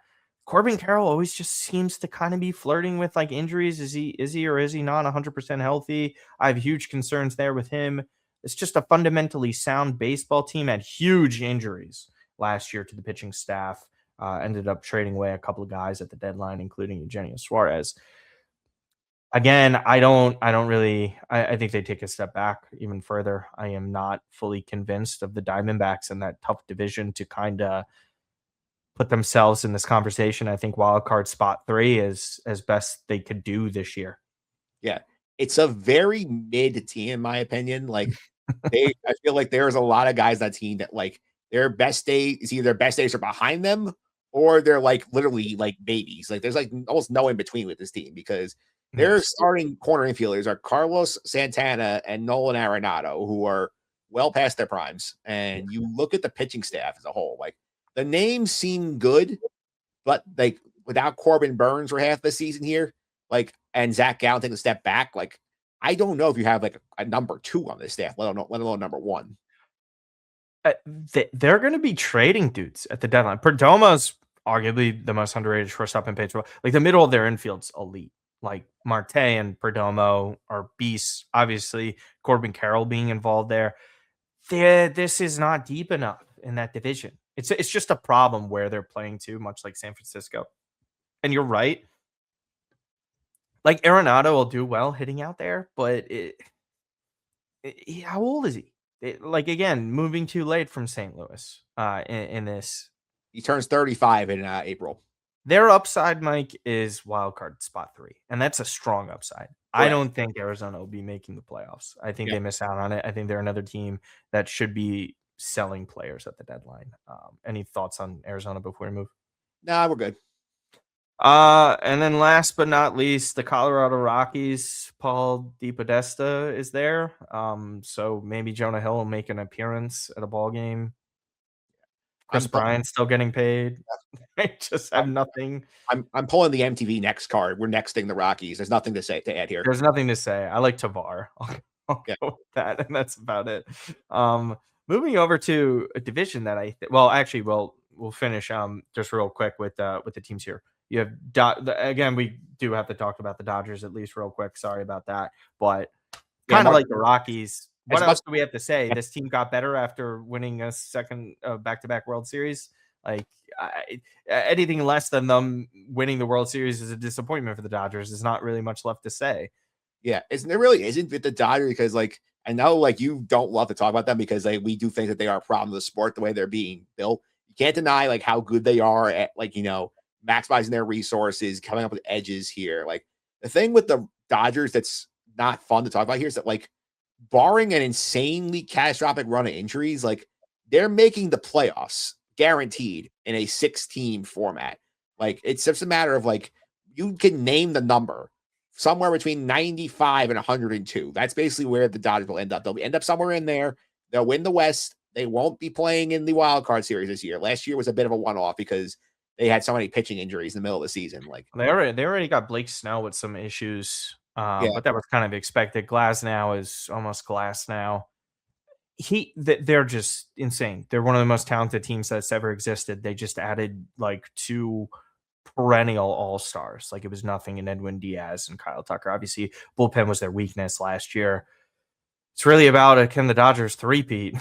Corbin Carroll always just seems to kind of be flirting with like injuries. Is he or is he not 100% healthy? I have huge concerns there with him. It's just a fundamentally sound baseball team. Had huge injuries last year to the pitching staff. Ended up trading away a couple of guys at the deadline, including Eugenio Suarez. Again, I think they take a step back even further. I am not fully convinced of the Diamondbacks in that tough division to kind of put themselves in this conversation. I think wild card spot 3 is as best they could do this year. Yeah. It's a very mid team, in my opinion. Like I feel like there's a lot of guys on that team that like their best day is either their best days are behind them or they're like literally like babies. Like there's like almost no in between with this team because their Yes. starting corner infielders are Carlos Santana and Nolan Arenado, who are well past their primes. Yeah. And you look at the pitching staff as a whole, like the names seem good, but like without Corbin Burns for half the season here, like and Zach Gallen taking a step back, like I don't know if you have like a number 2 on this staff, let alone number 1. They're going to be trading dudes at the deadline. Perdoma's arguably the most underrated shortstop in baseball. Like the middle of their infield's elite. Like Marte and Perdomo are beasts. Obviously, Corbin Carroll being involved there. This is not deep enough in that division. It's just a problem where they're playing too much like San Francisco. And you're right. Like Arenado will do well hitting out there, but how old is he? Like again, moving too late from St. Louis in this. He turns 35 in April. Their upside, Mike, is wild card spot 3, and that's a strong upside. I Correct. don't think Arizona will be making the playoffs. I think Yeah. they miss out on it. I think they're another team that should be selling players at the deadline. Any thoughts on Arizona before we move? Nah, we're good. And then last but not least, the Colorado Rockies. Paul DePodesta is there. So maybe Jonah Hill will make an appearance at a ball game. Chris Bryant's still getting paid. I just have nothing. I'm pulling the MTV next card. We're nexting the Rockies. There's nothing to add here. There's nothing to say. I like Tavar. I'll Yeah. go with that, and that's about it. Moving over to a division that actually, we'll finish just real quick with the teams here. You have again, we do have to talk about the Dodgers at least real quick. Sorry about that, but kind of like the Rockies. What else do we have to say? This team got better after winning a second back-to-back World Series. Like anything less than them winning the World Series is a disappointment for the Dodgers. There's not really much left to say. Yeah, there really isn't with the Dodgers because like I know like you don't love to talk about them because like we do think that they are a problem of the sport the way they're being built. You can't deny like how good they are at like maximizing their resources, coming up with edges here. Like the thing with the Dodgers that's not fun to talk about here is that like barring an insanely catastrophic run of injuries, like they're making the playoffs guaranteed in a 6-team format. Like it's just a matter of like you can name the number somewhere between 95 and 102. That's basically where the Dodgers will end up. They'll end up somewhere in there. They'll win the West. They won't be playing in the wild card series this year. Last year was a bit of a one-off because they had so many pitching injuries in the middle of the season. Like they already got Blake Snell with some issues, yeah, but that was kind of expected. Glasnow is almost glass now. They're just insane. They're one of the most talented teams that's ever existed. They just added like 2 perennial all-stars. Like it was nothing in Edwin Diaz and Kyle Tucker. Obviously, bullpen was their weakness last year. It's really about can the Dodgers three-peat?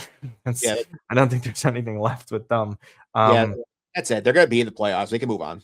yeah, I don't think there's anything left with them. yeah. That's it. They're going to be in the playoffs. We can move on.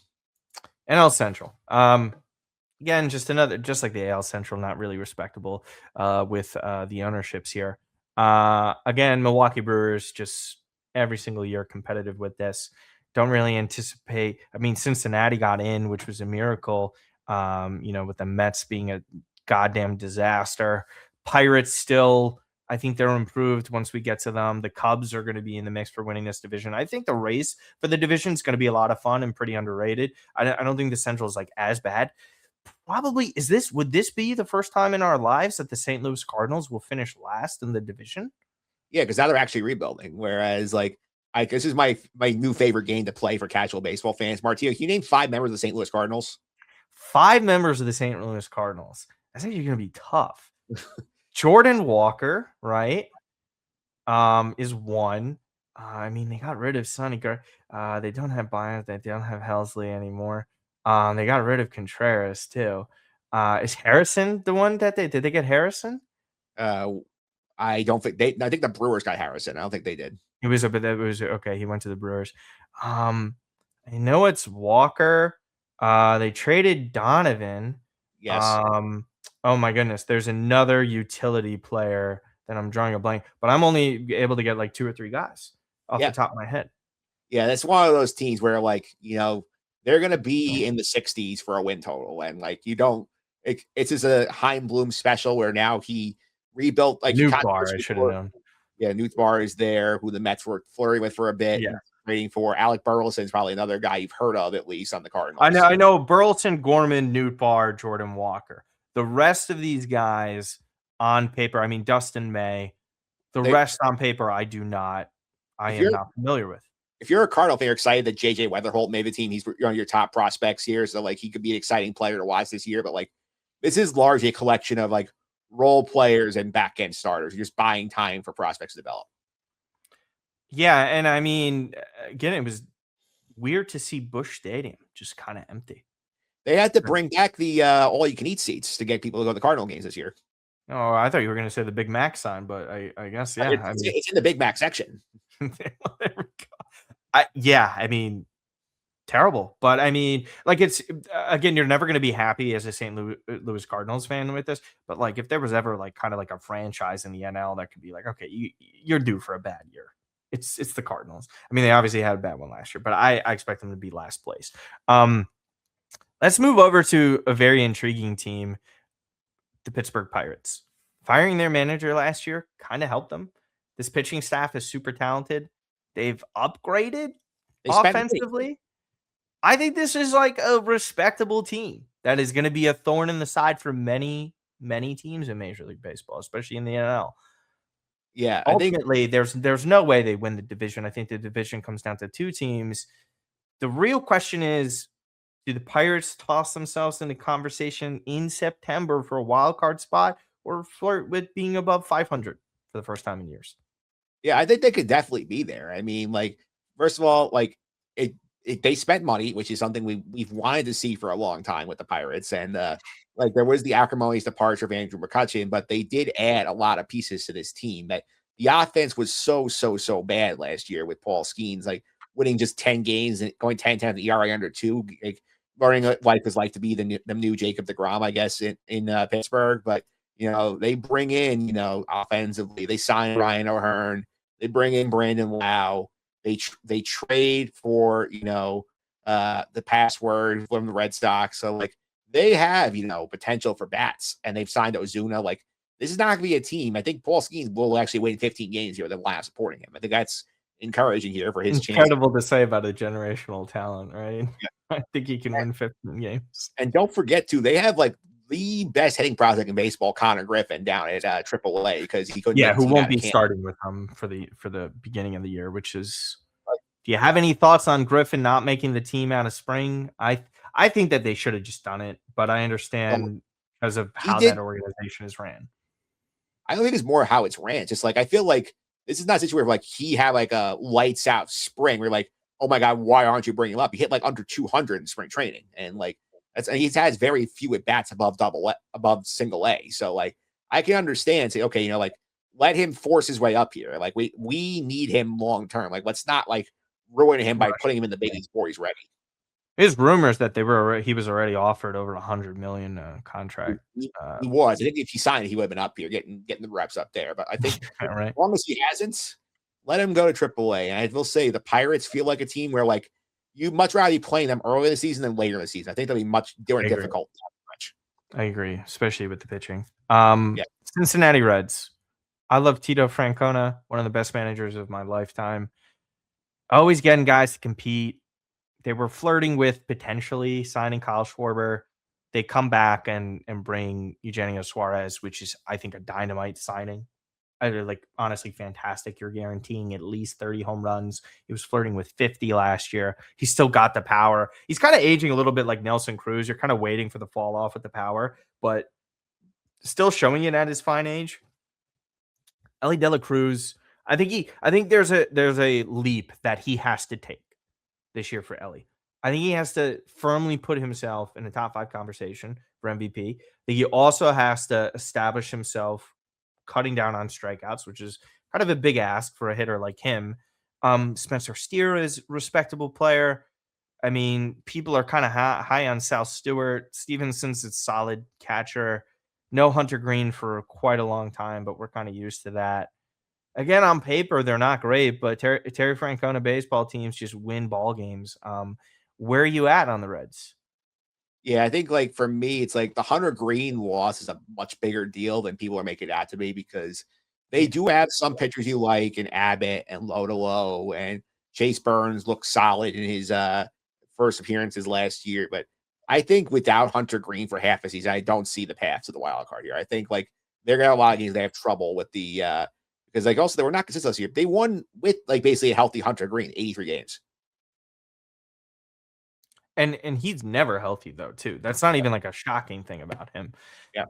NL Central. Again, just like the AL Central, not really respectable with the ownerships here. Again, Milwaukee Brewers just every single year competitive with this. Don't really anticipate. I mean, Cincinnati got in, which was a miracle. With the Mets being a goddamn disaster. Pirates still, I think they're improved once we get to them. The Cubs are going to be in the mix for winning this division. I think the race for the division is going to be a lot of fun and pretty underrated. I don't think the Central is like as bad. Probably would this be the first time in our lives that the St. Louis Cardinals will finish last in the division? Yeah, because now they're actually rebuilding. Whereas, like, this is my new favorite game to play for casual baseball fans. Martino, can you name 5 members of the St. Louis Cardinals? 5 members of the St. Louis Cardinals. I think you're going to be tough. Jordan Walker, right? Is one. I mean, they got rid of Sonny. They don't have Bynes. They don't have Helsley anymore. They got rid of Contreras too. Is Harrison the one that did they get Harrison? I don't think they. I think the Brewers got Harrison. I don't think they did. It was okay. He went to the Brewers. I know it's Walker. They traded Donovan. Yes. Oh my goodness. There's another utility player that I'm drawing a blank, but I'm only able to get like 2 or 3 guys off the top of my head. Yeah, that's one of those teams where, like, they're going to be in the 60s for a win total. And, like, you don't, it's just a Heim Bloom special where now he rebuilt, like, Nootbaar, I should have known. Yeah, Nootbaar is there, who the Mets were flirting with for a bit. Yeah. Waiting for Alec Burleson is probably another guy you've heard of, at least on the Cardinals. I know Burleson, Gorman, Nootbaar, Jordan Walker. The rest of these guys on paper, I mean, Dustin May, rest on paper, I am not familiar with. If you're a Cardinal fan, you're excited that JJ Weatherholt made the team. He's one of your top prospects here. So, like, he could be an exciting player to watch this year. But, like, this is largely a collection of, like, role players and back end starters. You're just buying time for prospects to develop. Yeah. And I mean, again, it was weird to see Busch Stadium just kind of empty. They had to bring back the all you can eat seats to get people to go to the Cardinal games this year. Oh, I thought you were going to say the Big Mac sign, but I guess, yeah. It's in the Big Mac section. There we go. I mean, terrible. But I mean, like, it's, again, you're never going to be happy as a St. Louis Cardinals fan with this. But, like, if there was ever, like, kind of like a franchise in the NL that could be like, okay, you're due for a bad year. It's the Cardinals. I mean, they obviously had a bad one last year, but I expect them to be last place. Let's move over to a very intriguing team, the Pittsburgh Pirates. Firing their manager last year kind of helped them. This pitching staff is super talented. They've upgraded offensively. I think this is like a respectable team that is going to be a thorn in the side for many, many teams in Major League Baseball, especially in the NL. Yeah, ultimately, there's no way they win the division. I think the division comes down to 2 teams. The real question is, do the Pirates toss themselves into conversation in September for a wild card spot, or flirt with being above 500 for the first time in years? Yeah, I think they could definitely be there. I mean, like, first of all, like, they spent money, which is something we've wanted to see for a long time with the Pirates. And like, there was the acrimonious departure of Andrew McCutchen, but they did add a lot of pieces to this team. That the offense was so bad last year with Paul Skeens, like winning just 10 games and going 10-10 at the ERA under 2, like, learning what life is like to be the new Jacob deGrom, I guess, in Pittsburgh. But, they bring in, offensively, they sign Ryan O'Hearn, they bring in Brandon Lau. They trade for, the password from the Red Sox. So, like, they have, potential for bats, and they've signed Ozuna. Like, this is not going to be a team. I think Paul Skeens will actually win 15 games here with the last supporting him. I think that's encouraging here for his chance. Incredible to say about a generational talent, right? Yeah. I think he can win 15 games. And don't forget, too, they have, like, the best hitting prospect in baseball, Connor Griffin, down at AAA, because he couldn't. Yeah, who won't be starting with him for the beginning of the year, which is. Do you have any thoughts on Griffin not making the team out of spring? I think that they should have just done it, but I understand because of how that organization is ran. I don't think it's more how it's ran. It's just like, I feel like this is not a situation where, like, he had like a lights out spring. We're like, oh my God, why aren't you bringing him up? He hit like under 200 in spring training, and like. He's has very few at bats above single A. So, like, I can understand, say, okay, like, let him force his way up here. Like, we need him long term. Like, let's not, like, ruin him by putting him in the bigs before he's ready. There's rumors that he was already offered over $100 million contract. He was. I think if he signed it, he would have been up here getting the reps up there. But I think right. As long as he hasn't, let him go to AAA. And I will say the Pirates feel like a team where, like, you'd much rather be playing them early in the season than later in the season. I think that'll be much more difficult. I agree, especially with the pitching. Yeah. Cincinnati Reds. I love Tito Francona, one of the best managers of my lifetime. Always getting guys to compete. They were flirting with potentially signing Kyle Schwarber. They come back and bring Eugenio Suarez, which is, I think, a dynamite signing. Like, honestly fantastic. You're guaranteeing at least 30 home runs. He was flirting with 50 last year. He's still got the power. He's kind of aging a little bit like Nelson Cruz. You're kind of waiting for the fall off with the power, but still showing it at his fine age. Ellie De La Cruz. I think there's a leap that he has to take this year for Ellie. I think he has to firmly put himself in the top 5 conversation for MVP. I think he also has to establish himself cutting down on strikeouts, which is kind of a big ask for a hitter like him. Spencer Steer is a respectable player. I mean, people are kind of high on Sal Stewart. Stevenson's a solid catcher. No Hunter Green for quite a long time, but we're kind of used to that. Again, on paper, they're not great, but Terry Francona baseball teams just win ball games. Where are you at on the Reds? Yeah, I think like for me, it's like the Hunter Green loss is a much bigger deal than people are making it out to be because they Yeah. do have some pitchers you like and Abbott and Lodolo and Chase Burns looked solid in his first appearances last year. But I think without Hunter Green for half a season, I don't see the path to the wild card here. I think like they're gonna have a lot of games they have trouble with the because like also they were not consistent this year. They won with like basically a healthy Hunter Green, 83 games. And he's never healthy though, too. That's not even like a shocking thing about him. Yeah.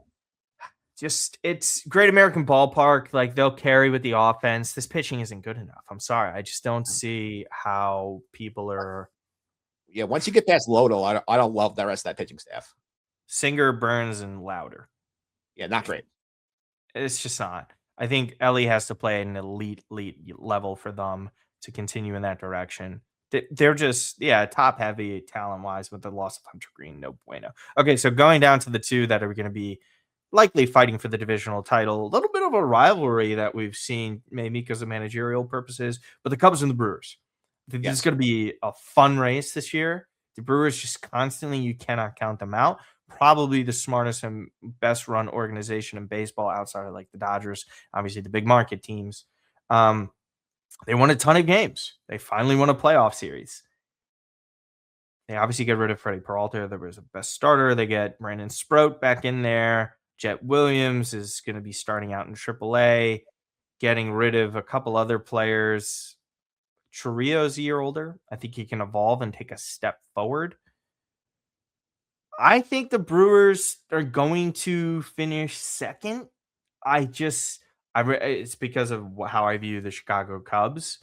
Just it's Great American Ballpark. Like they'll carry with the offense. This pitching isn't good enough. I'm sorry. I just don't see how people are Yeah, once you get past Lodo, I don't love the rest of that pitching staff. Singer, Burns, and Louder. Yeah, not great. It's just not. I think Ellie has to play at an elite level for them to continue in that direction. They're just, yeah, top heavy talent wise with the loss of Hunter Green. No bueno. Okay, so going down to the two that are going to be likely fighting for the divisional title, a little bit of a rivalry that we've seen maybe because of managerial purposes, but the Cubs and the Brewers. I think this is Yes. going to be a fun race this year. The Brewers just constantly, you cannot count them out. Probably the smartest and best run organization in baseball outside of like the Dodgers, obviously the big market teams. Um, they won a ton of games. They finally won a playoff series. They obviously get rid of Freddie Peralta. There was a best starter. They get Brandon Sproat back in there. Jet Williams is going to be starting out in AAA, getting rid of a couple other players. Churrio's a year older. I think he can evolve and take a step forward. I think the Brewers are going to finish second. It's because of how I view the Chicago Cubs.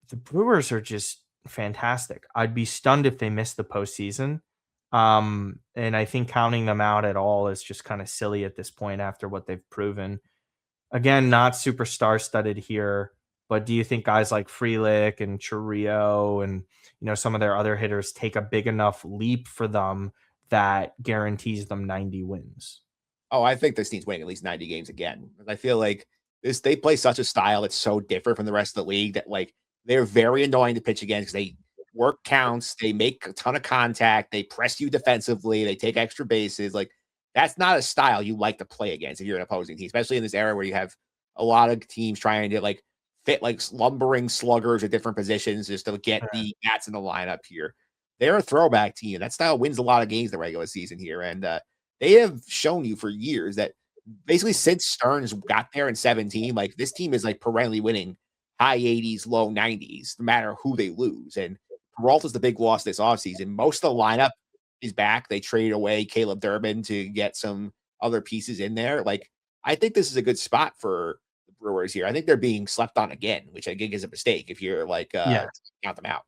The Brewers are just fantastic. I'd be stunned if they missed the postseason. And I think counting them out at all is just kind of silly at this point after what they've proven. Again, not superstar studded here, but do you think guys like Frelick and Churrio and some of their other hitters take a big enough leap for them that guarantees them 90 wins? Oh, I think this team's winning at least 90 games again. I feel like they play such a style that's so different from the rest of the league that like they're very annoying to pitch against because they work counts, they make a ton of contact, they press you defensively, they take extra bases. Like that's not a style you like to play against if you're an opposing team, especially in this era where you have a lot of teams trying to like fit like lumbering sluggers at different positions just to get the bats in the lineup here. They're a throwback team. That style wins a lot of games the regular season here. And they have shown you for years that basically since Stearns got there in 17, like this team is like perennially winning high 80s, low 90s, no matter who they lose. And Peralta's the big loss this offseason. Most of the lineup is back. They traded away Caleb Durbin to get some other pieces in there. Like, I think this is a good spot for the Brewers here. I think they're being slept on again, which I think is a mistake if you're like Yeah. count them out.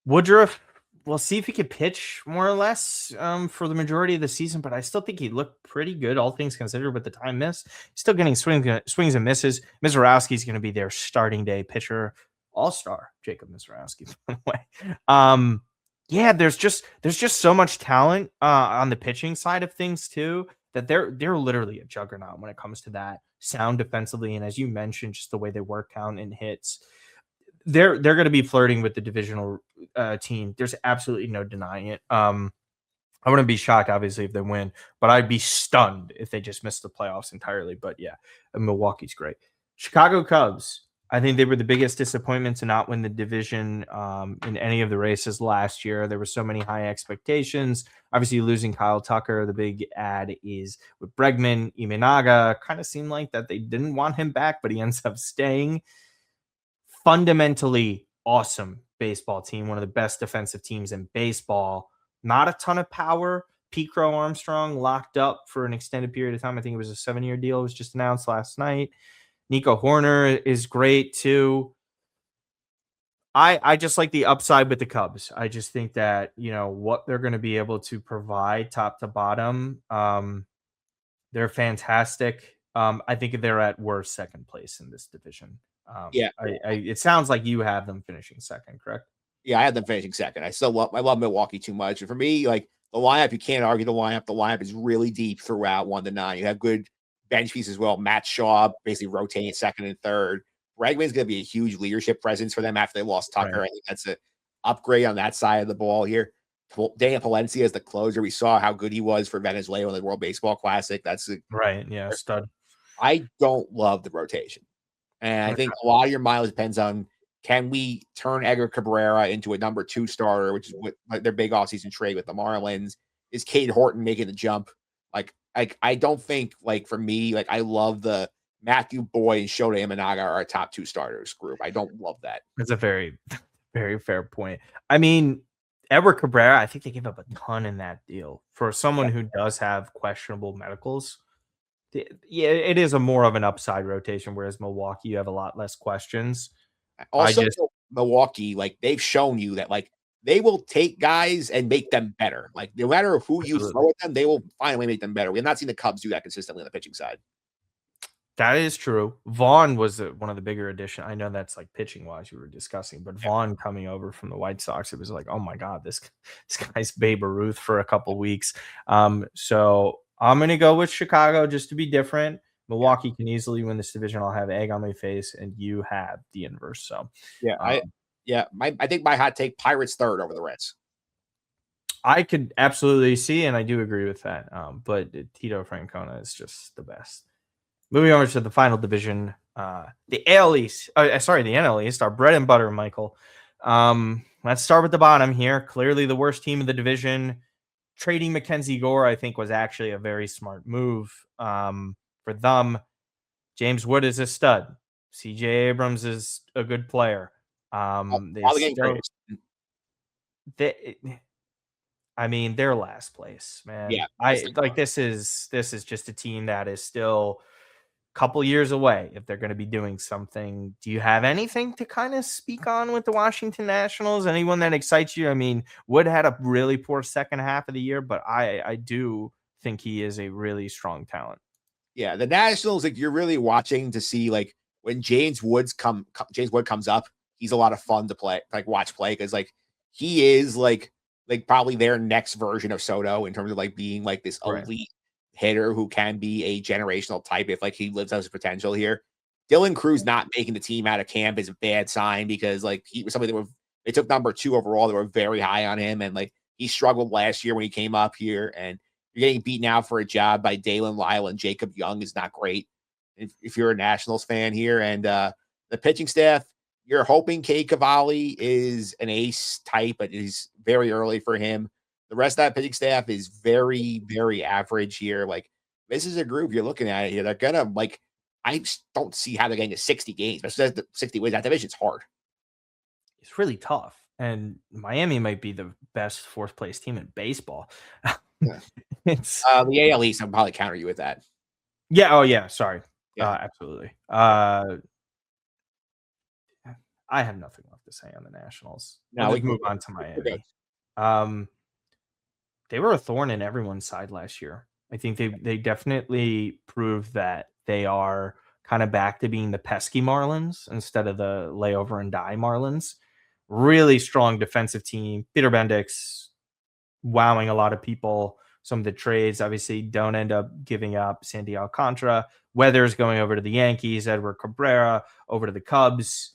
Woodruff, we'll see if he could pitch more or less for the majority of the season, but I still think he looked pretty good, all things considered, with the time miss. Still getting swings and misses. Mizorowski's going to be their starting day pitcher, all-star Jacob Mizorowski, by the way. Yeah, there's just so much talent on the pitching side of things too that they're literally a juggernaut when it comes to that, sound defensively, and as you mentioned, just the way they work count and hits. They're going to be flirting with the divisional team. There's absolutely no denying it. I wouldn't be shocked, obviously, if they win, but I'd be stunned if they just missed the playoffs entirely. But yeah, Milwaukee's great. Chicago Cubs. I think they were the biggest disappointment to not win the division in any of the races last year. There were so many high expectations. Obviously, losing Kyle Tucker. The big ad is with Bregman. Imanaga kind of seemed like that they didn't want him back, but he ends up staying. Fundamentally awesome baseball team, one of the best defensive teams in baseball. Not a ton of power. Pete Crow Armstrong locked up for an extended period of time. I think it was a 7-year deal. It was just announced last night. Nico Horner is great too. I just like the upside with the Cubs. I just think that, what they're going to be able to provide top to bottom, they're fantastic. I think they're at worst second place in this division. Yeah. It sounds like you have them finishing second, correct? Yeah, I had them finishing second. I love Milwaukee too much. And for me, like the lineup, you can't argue the lineup. The lineup is really deep throughout 1 to 9. You have good bench pieces as well. Matt Shaw basically rotating at second and third. Bregman's going to be a huge leadership presence for them after they lost Tucker. Right. I think that's an upgrade on that side of the ball here. Daniel Palencia as the closer. We saw how good he was for Venezuela in the World Baseball Classic. Right. Yeah. Stud. I don't love the rotation. And I think a lot of your mileage depends on, can we turn Edgar Cabrera into a number 2 starter, which is what their big offseason trade with the Marlins? Is Cade Horton making the jump? I don't think, for me, I love the Matthew Boyd and Shota Imanaga are our top 2 starters group. I don't love that. That's a very, very fair point. I mean, Edward Cabrera, I think they gave up a ton in that deal for someone who does have questionable medicals. Yeah, it is a more of an upside rotation, whereas Milwaukee, you have a lot less questions. Also, Milwaukee, they've shown you that they will take guys and make them better. No matter who you throw at them, they will finally make them better. We have not seen the Cubs do that consistently on the pitching side. That is true. Vaughn was one of the bigger additions. I know that's pitching wise you were discussing, but Vaughn coming over from the White Sox, it was like, oh my God, this guy's Babe Ruth for a couple weeks. So I'm going to go with Chicago just to be different. Milwaukee can easily win this division. I'll have egg on my face, and you have the inverse. So I think my hot take: Pirates third over the Reds. I could absolutely see, and I do agree with that. But Tito Francona is just the best. Moving over to the final division, the AL East. The NL East, our bread and butter, Michael. Let's start with the bottom here. Clearly the worst team in the division. Trading Mackenzie Gore, I think, was actually a very smart move for them. James Wood is a stud. CJ Abrams is a good player. They're last place, man. Yeah, this is just a team that is still a couple years away if they're going to be doing something. Do you have anything to kind of speak on with the Washington Nationals? Anyone that excites you? I mean, Wood had a really poor second half of the year, but I do think he is a really strong talent. Yeah, the Nationals, you're really watching to see when James Wood comes up, he's a lot of fun to watch play because he is probably their next version of Soto in terms of being this elite hitter who can be a generational type if he lives out his potential here. Dylan Cruz not making the team out of camp is a bad sign because he was somebody they took number 2 overall. They were very high on him, and he struggled last year when he came up here, and you're getting beaten out for a job by Dalen Lyle and Jacob Young is not great if you're a Nationals fan here. And the pitching staff, you're hoping Kay Cavalli is an ace type, but it is very early for him. The rest of that pitching staff is very, very average here. This is a group you're looking at here. They're gonna I just don't see how they're getting to 60 games. But 60 wins, that division's hard. It's really tough. And Miami might be the best 4th place team in baseball. Yeah. It's the AL East. I'll probably counter you with that. Yeah. Oh, yeah. Sorry. Yeah. Absolutely. I have nothing left to say on the Nationals. No, we can move on to Miami. They were a thorn in everyone's side last year. I think they definitely proved that they are kind of back to being the pesky Marlins instead of the layover and die Marlins. Really strong defensive team. Peter Bendix wowing a lot of people. Some of the trades obviously don't end up giving up. Sandy Alcantara, Weathers going over to the Yankees, Edward Cabrera over to the Cubs.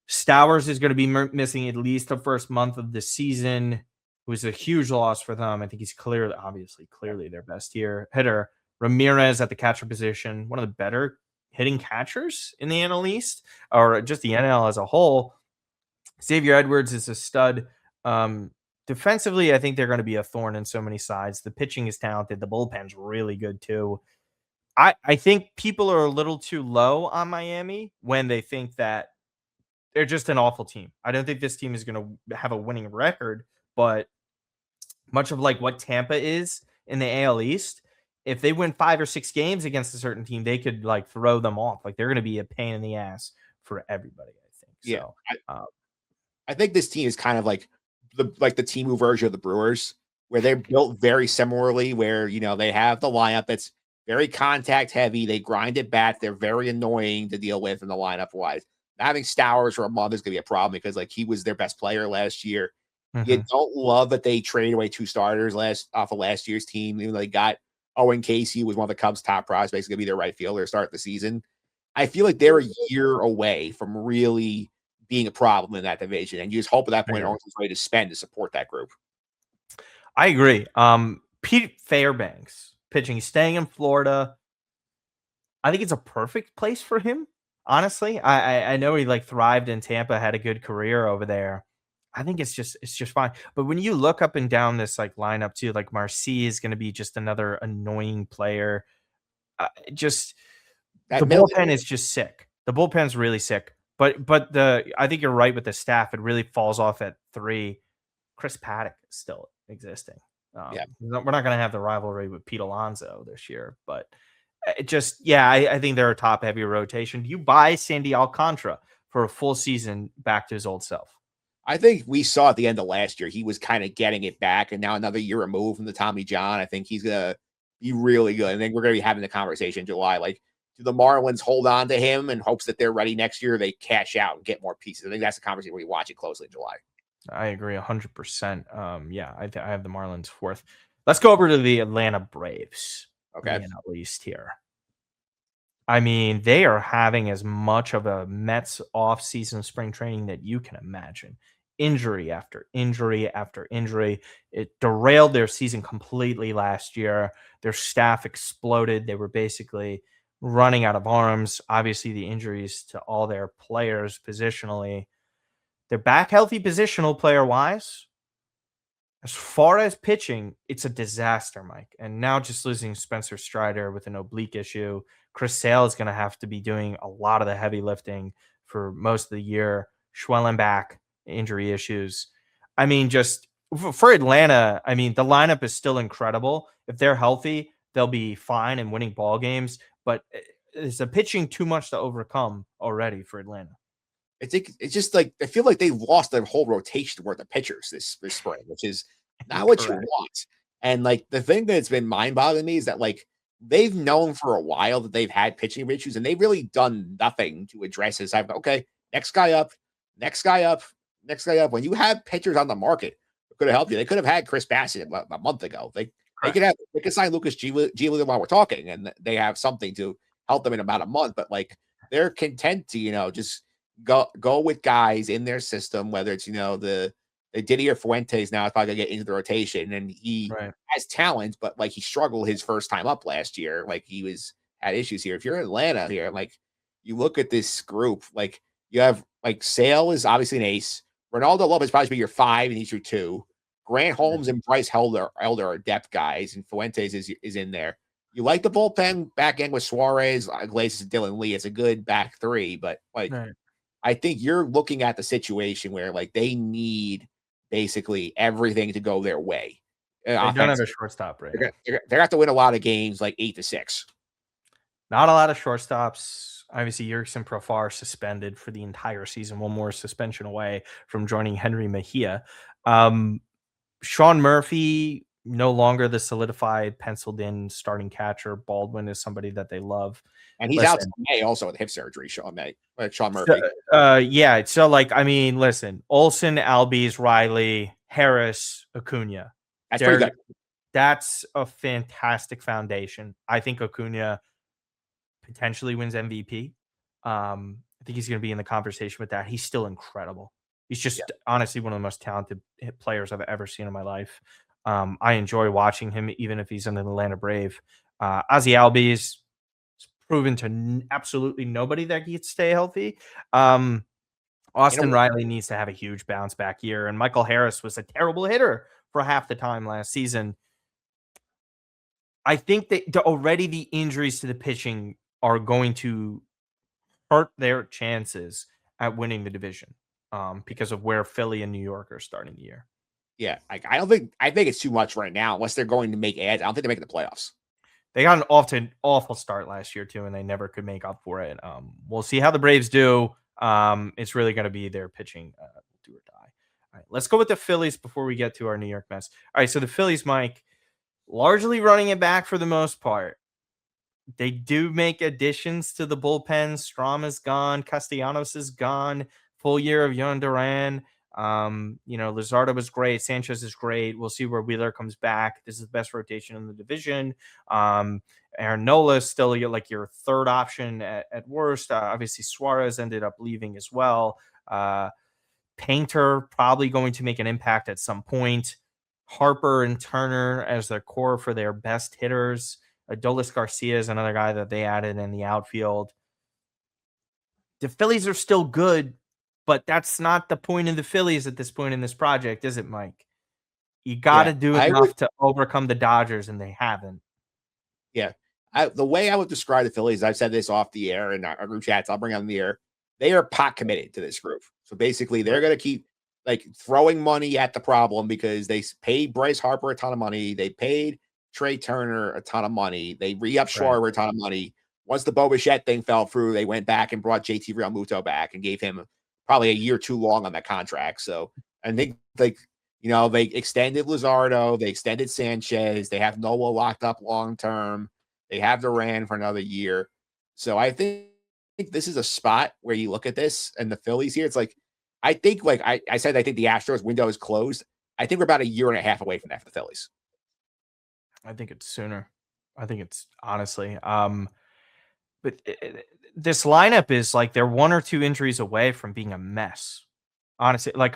Stowers is going to be missing at least the first month of the season. who's a huge loss for them. I think he's clearly their best hitter. Ramirez at the catcher position, one of the better hitting catchers in the NL East or just the NL as a whole. Xavier Edwards is a stud. Um, Defensively, I think they're going to be a thorn in so many sides. The pitching is talented. The bullpen's really good too. I think people are a little too low on Miami when they think that they're just an awful team. I don't think this team is going to have a winning record, but much of like what Tampa is in the AL East, if they win 5 or 6 games against a certain team, they could like throw them off. Like they're going to be a pain in the ass for everybody, I think. Yeah. So, uh, I think this team is kind of like the Temu version of the Brewers, where they're built very similarly, where they have the lineup that's very contact heavy. They grind it back. They're very annoying to deal with in the lineup wise. Having Stowers for a month is gonna be a problem because like he was their best player last year. You mhm. don't love that they traded away 2 starters off of last year's team. Even though they got Owen Casey, who was one of the Cubs' top prospects, gonna be their right fielder to start the season. I feel like they're a year away from really being a problem in that division, and you just hope at that I point agree. Orton's ready to spend to support that group. I agree. Pete Fairbanks pitching, he's staying in Florida. I think it's a perfect place for him. Honestly, I know he like thrived in Tampa, had a good career over there. I think it's just fine. But when you look up and down this like lineup too, like Marcy is going to be just another annoying player. Just That the middle, bullpen is just sick. The bullpen's really sick. But the I think you're right with the staff. It really falls off at 3. Chris Paddock is still existing. yeah, We're not going to have the rivalry with Pete Alonso this year, but it just, yeah, I think they're a top heavy rotation. Do you buy Sandy Alcantara for a full season back to his old self? I think we saw at the end of last year he was kind of getting it back, and now another year removed from the Tommy John. I think he's gonna be really good. I think we're gonna be having the conversation in July. Like, do the Marlins hold on to him in hopes that they're ready next year? They cash out and get more pieces. I think that's the conversation we're watching closely in July. I agree 100%. Yeah, I have the Marlins fourth. Let's go over to the Atlanta Braves in the Okay. NL East here. I mean, they are having as much of a Mets off-season spring training that you can imagine. Injury after injury after injury. It derailed their season completely last year. Their staff exploded. They were basically running out of arms. Obviously, the injuries to all their players positionally. They're back healthy positional player wise. As far as pitching, it's a disaster, Mike. And now just losing Spencer Strider with an oblique issue. Chris Sale is going to have to be doing a lot of the heavy lifting for most of the year. Schwellenbach, injury issues. I mean, just for Atlanta, I mean, the lineup is still incredible. If they're healthy, they'll be fine and winning ball games. But is the pitching too much to overcome already for Atlanta? It's just like I feel like they lost their whole rotation worth of pitchers this spring, which is not what you Correct. want. And like the thing that's been mind boggling me is that like they've known for a while that they've had pitching issues, and they've really done nothing to address this. I've okay, next guy up, next guy up, next guy up. When you have pitchers on the market, it could have helped you. They could have had Chris Bassett a month ago. Correct. They could sign Lucas Giolito while we're talking, and they have something to help them in about a month. But like they're content to just go with guys in their system, whether it's the Didier Fuentes now is probably gonna get into the rotation, and he Right. has talent, but like he struggled his first time up last year. Like he had issues here. If you're in Atlanta here, like you look at this group, like you have like Sale is obviously an ace. Ronaldo Lopez probably be your 5, and he's your 2. Grant Holmes and Bryce Elder are depth guys, and Fuentes is in there. You like the bullpen back end with Suarez, Iglesias, and Dylan Lee. It's a good back 3, but like Right. I think you're looking at the situation where like they need basically everything to go their way. They don't have Offense, a shortstop right now. they're gonna have to win a lot of games, like 8-6. Not a lot of shortstops. Obviously, Yerkes and Profar suspended for the entire season. One more suspension away from joining Henry Mejia. Um, Sean Murphy, no longer the solidified, penciled in starting catcher. Baldwin is somebody that they love. And he's out Listen, till May also with hip surgery. Sean so, Murphy. yeah. So, like, I mean, listen, Olson, Albies, Riley, Harris, Acuna. That's pretty There, good. that's a fantastic foundation. I think Acuna potentially wins MVP. I think he's going to be in the conversation with that. He's still incredible. He's Yeah. just honestly one of the most talented players I've ever seen in my life. I enjoy watching him, even if he's an Atlanta Brave. Ozzy Albies proven to absolutely nobody that he can stay healthy. You know, Austin Riley needs to have a huge bounce back year, and Michael Harris was a terrible hitter for half the time last season. I think that already the injuries to the pitching are going to hurt their chances at winning the division because of where Philly and New York are starting the year. yeah, like I think it's too much right now unless they're going to make ads. I don't think they're making the playoffs. They got an often awful start last year too, and they never could make up for it. We'll see how the Braves do. It's really going to be their pitching, do or die. All right, let's go with the Phillies before we get to our New York Mets. All right, so the Phillies, Mike, largely running it back for the most part. They do make additions to the bullpen. Strom is gone. Castellanos is gone. Full year of Yon Duran. Luzardo was great. Sanchez is great. We'll see where Wheeler comes back. This is the best rotation in the division. Aaron Nola is still like your third option at worst. Obviously, Suarez ended up leaving as well. Painter probably going to make an impact at some point. Harper and Turner as their core for their best hitters. Adolis Garcia is another guy that they added in the outfield. The Phillies are still good, but that's not the point of the Phillies at this point in this project, is it, Mike? You got Yeah, to do I would. enough to overcome the Dodgers, and they haven't. Yeah, the way I would describe the Phillies, I've said this off the air in our group chats. I'll bring on the air. They are pot committed to this group. So basically, they're going to keep like throwing money at the problem because they paid Bryce Harper a ton of money. They paid Trey Turner a ton of money. They re-upped Right. Schwarber a ton of money. Once the Bo Bichette thing fell through, they went back and brought JT Realmuto back and gave him probably a year too long on that contract. So I think they extended Luzardo, they extended Sanchez, they have Noah locked up long term, they have Duran for another year. So I think this is a spot where you look at this and the Phillies here. It's like I think, like I said, I think the Astros window is closed. I think we're about a year and a half away from that for the Phillies. I think it's sooner. I think it's honestly. But this lineup is like they're one or two injuries away from being a mess. Honestly, like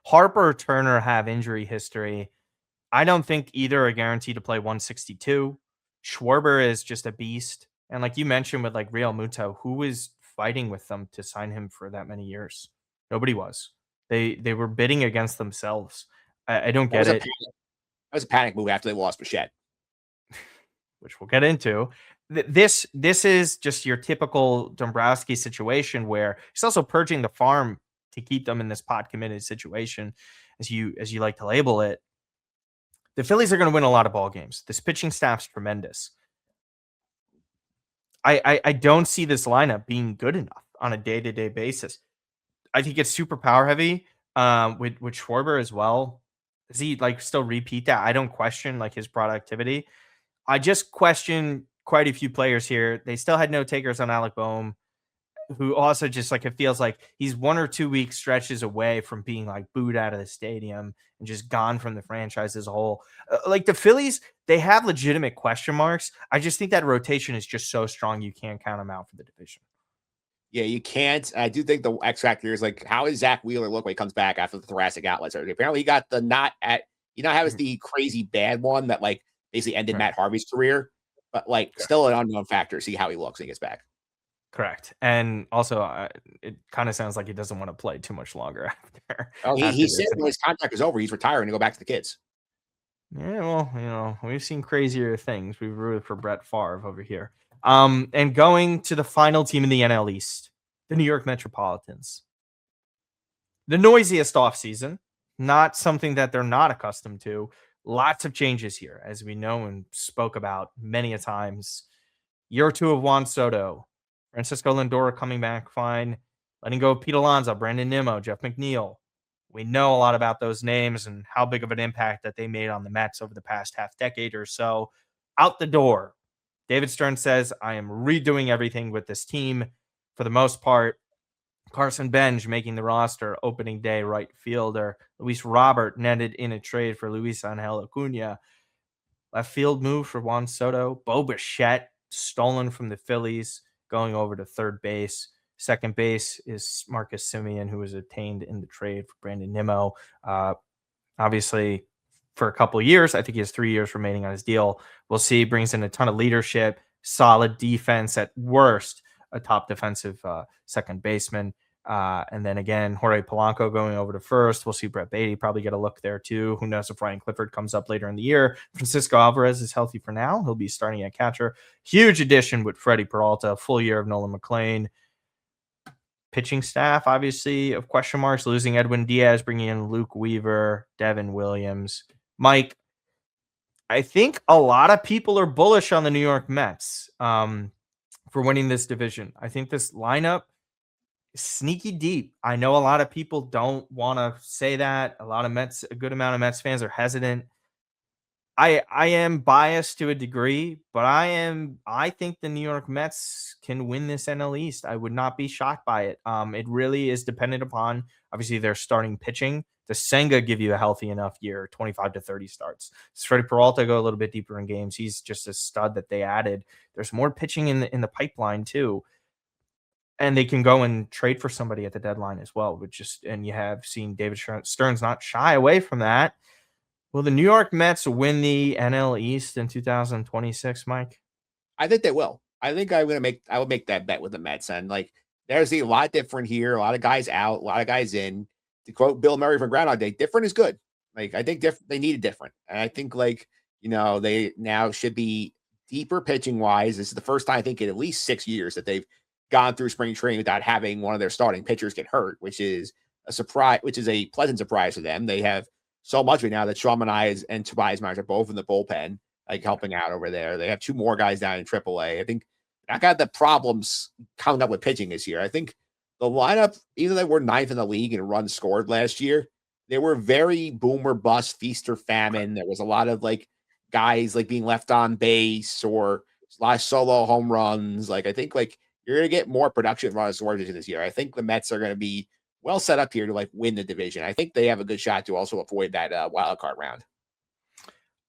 Harper or Turner have injury history. I don't think either are guaranteed to play 162. Schwarber is just a beast. And like you mentioned with like Real Muto, who was fighting with them to sign him for that many years? Nobody was. They were bidding against themselves. I don't That get was a it, panic, that was a panic move after they lost Bichette. which we'll get into. This is just your typical Dombrowski situation where he's also purging the farm to keep them in this pot committed situation, as you like to label it. The Phillies are going to win a lot of ball games. This pitching staff's tremendous. I don't see this lineup being good enough on a day to day basis. I think it's super power heavy. With Schwarber as well. Does he like still repeat that? I don't question like his productivity. I just question quite a few players here. They still had no takers on Alec Boehm, who also just like it feels like he's 1 or 2 week stretches away from being like booed out of the stadium and just gone from the franchise as a whole. Like the Phillies, they have legitimate question marks. I just think that rotation is just so strong you can't count them out for the division. Yeah, you can't. I do think the X factor is like, how does Zach Wheeler look when he comes back after the thoracic outlet surgery? Apparently, he got the not at, how is Mhm. the crazy bad one that like basically ended Right. Matt Harvey's career, but like Correct. still an unknown factor. See how he looks when he gets back. Correct. And also, it kind of sounds like he doesn't want to play too much longer after Oh, he after said this. when his contract is over, he's retiring to go back to the kids. Yeah, well, we've seen crazier things. We've rooted for Brett Favre over here. And going to the final team in the NL East, the New York Metropolitans. The noisiest offseason, not something that they're not accustomed to. Lots of changes here, as we know and spoke about many a times. Year two of Juan Soto, Francisco Lindor coming back fine, letting go of Pete Alonso, Brandon Nimmo, Jeff McNeil. We know a lot about those names and how big of an impact that they made on the Mets over the past half decade or so. Out the door, David Stern says, I am redoing everything with this team for the most part. Carson Benj making the roster, opening day right fielder. Luis Robert netted in a trade for Luis Angel Acuna. Left field move for Juan Soto. Bo Bichette stolen from the Phillies, going over to third base. Second base is Marcus Semien, who was obtained in the trade for Brandon Nimmo. Obviously, for a couple of years, I think he has 3 years remaining on his deal. We'll see. He brings in a ton of leadership, solid defense at worst, a top defensive second baseman. And then again, Jorge Polanco going over to first. We'll see Brett Beatty probably get a look there too. Who knows if Ryan Clifford comes up later in the year. Francisco Alvarez is healthy for now. He'll be starting at catcher. Huge addition with Freddie Peralta, full year of Nolan McLean. Pitching staff, obviously, of question marks, losing Edwin Diaz, bringing in Luke Weaver, Devin Williams. Mike, I think a lot of people are bullish on the New York Mets for winning this division. I think this lineup sneaky deep. I know a lot of people don't want to say that. A good amount of Mets fans are hesitant. I am biased to a degree, but I think the New York Mets can win this NL East. I would not be shocked by it. It really is dependent upon obviously their starting pitching. Does Senga give you a healthy enough year, 25 to 30 starts? Does Freddie Peralta go a little bit deeper in games? He's just a stud that they added. There's more pitching in the pipeline too. And they can go and trade for somebody at the deadline as well, and you have seen David Stearns not shy away from that. Will the New York Mets win the NL East in 2026, Mike? I think they will. I think I would make that bet with the Mets. And like, there's a lot different here. A lot of guys out, a lot of guys in. To quote Bill Murray from Groundhog Day, different is good. Like, I think they need a different. And I think they now should be deeper pitching wise. This is the first time I think in at least 6 years that they've gone through spring training without having one of their starting pitchers get hurt, which is a surprise, which is a pleasant surprise for them. They have so much right now that Sean Manaea and Tobias Myers are both in the bullpen, like helping out over there. They have 2 more guys down in AAA. I think I got the problems coming up with pitching this year. I think the lineup, even though they were 9th in the league in runs scored last year, they were very boom or bust, feast or famine. There was a lot of like guys like being left on base or a lot of solo home runs. Like, I think like you're going to get more production runs scored this year. I think the Mets are going to be well set up here to like win the division. I think they have a good shot to also avoid that wild card round.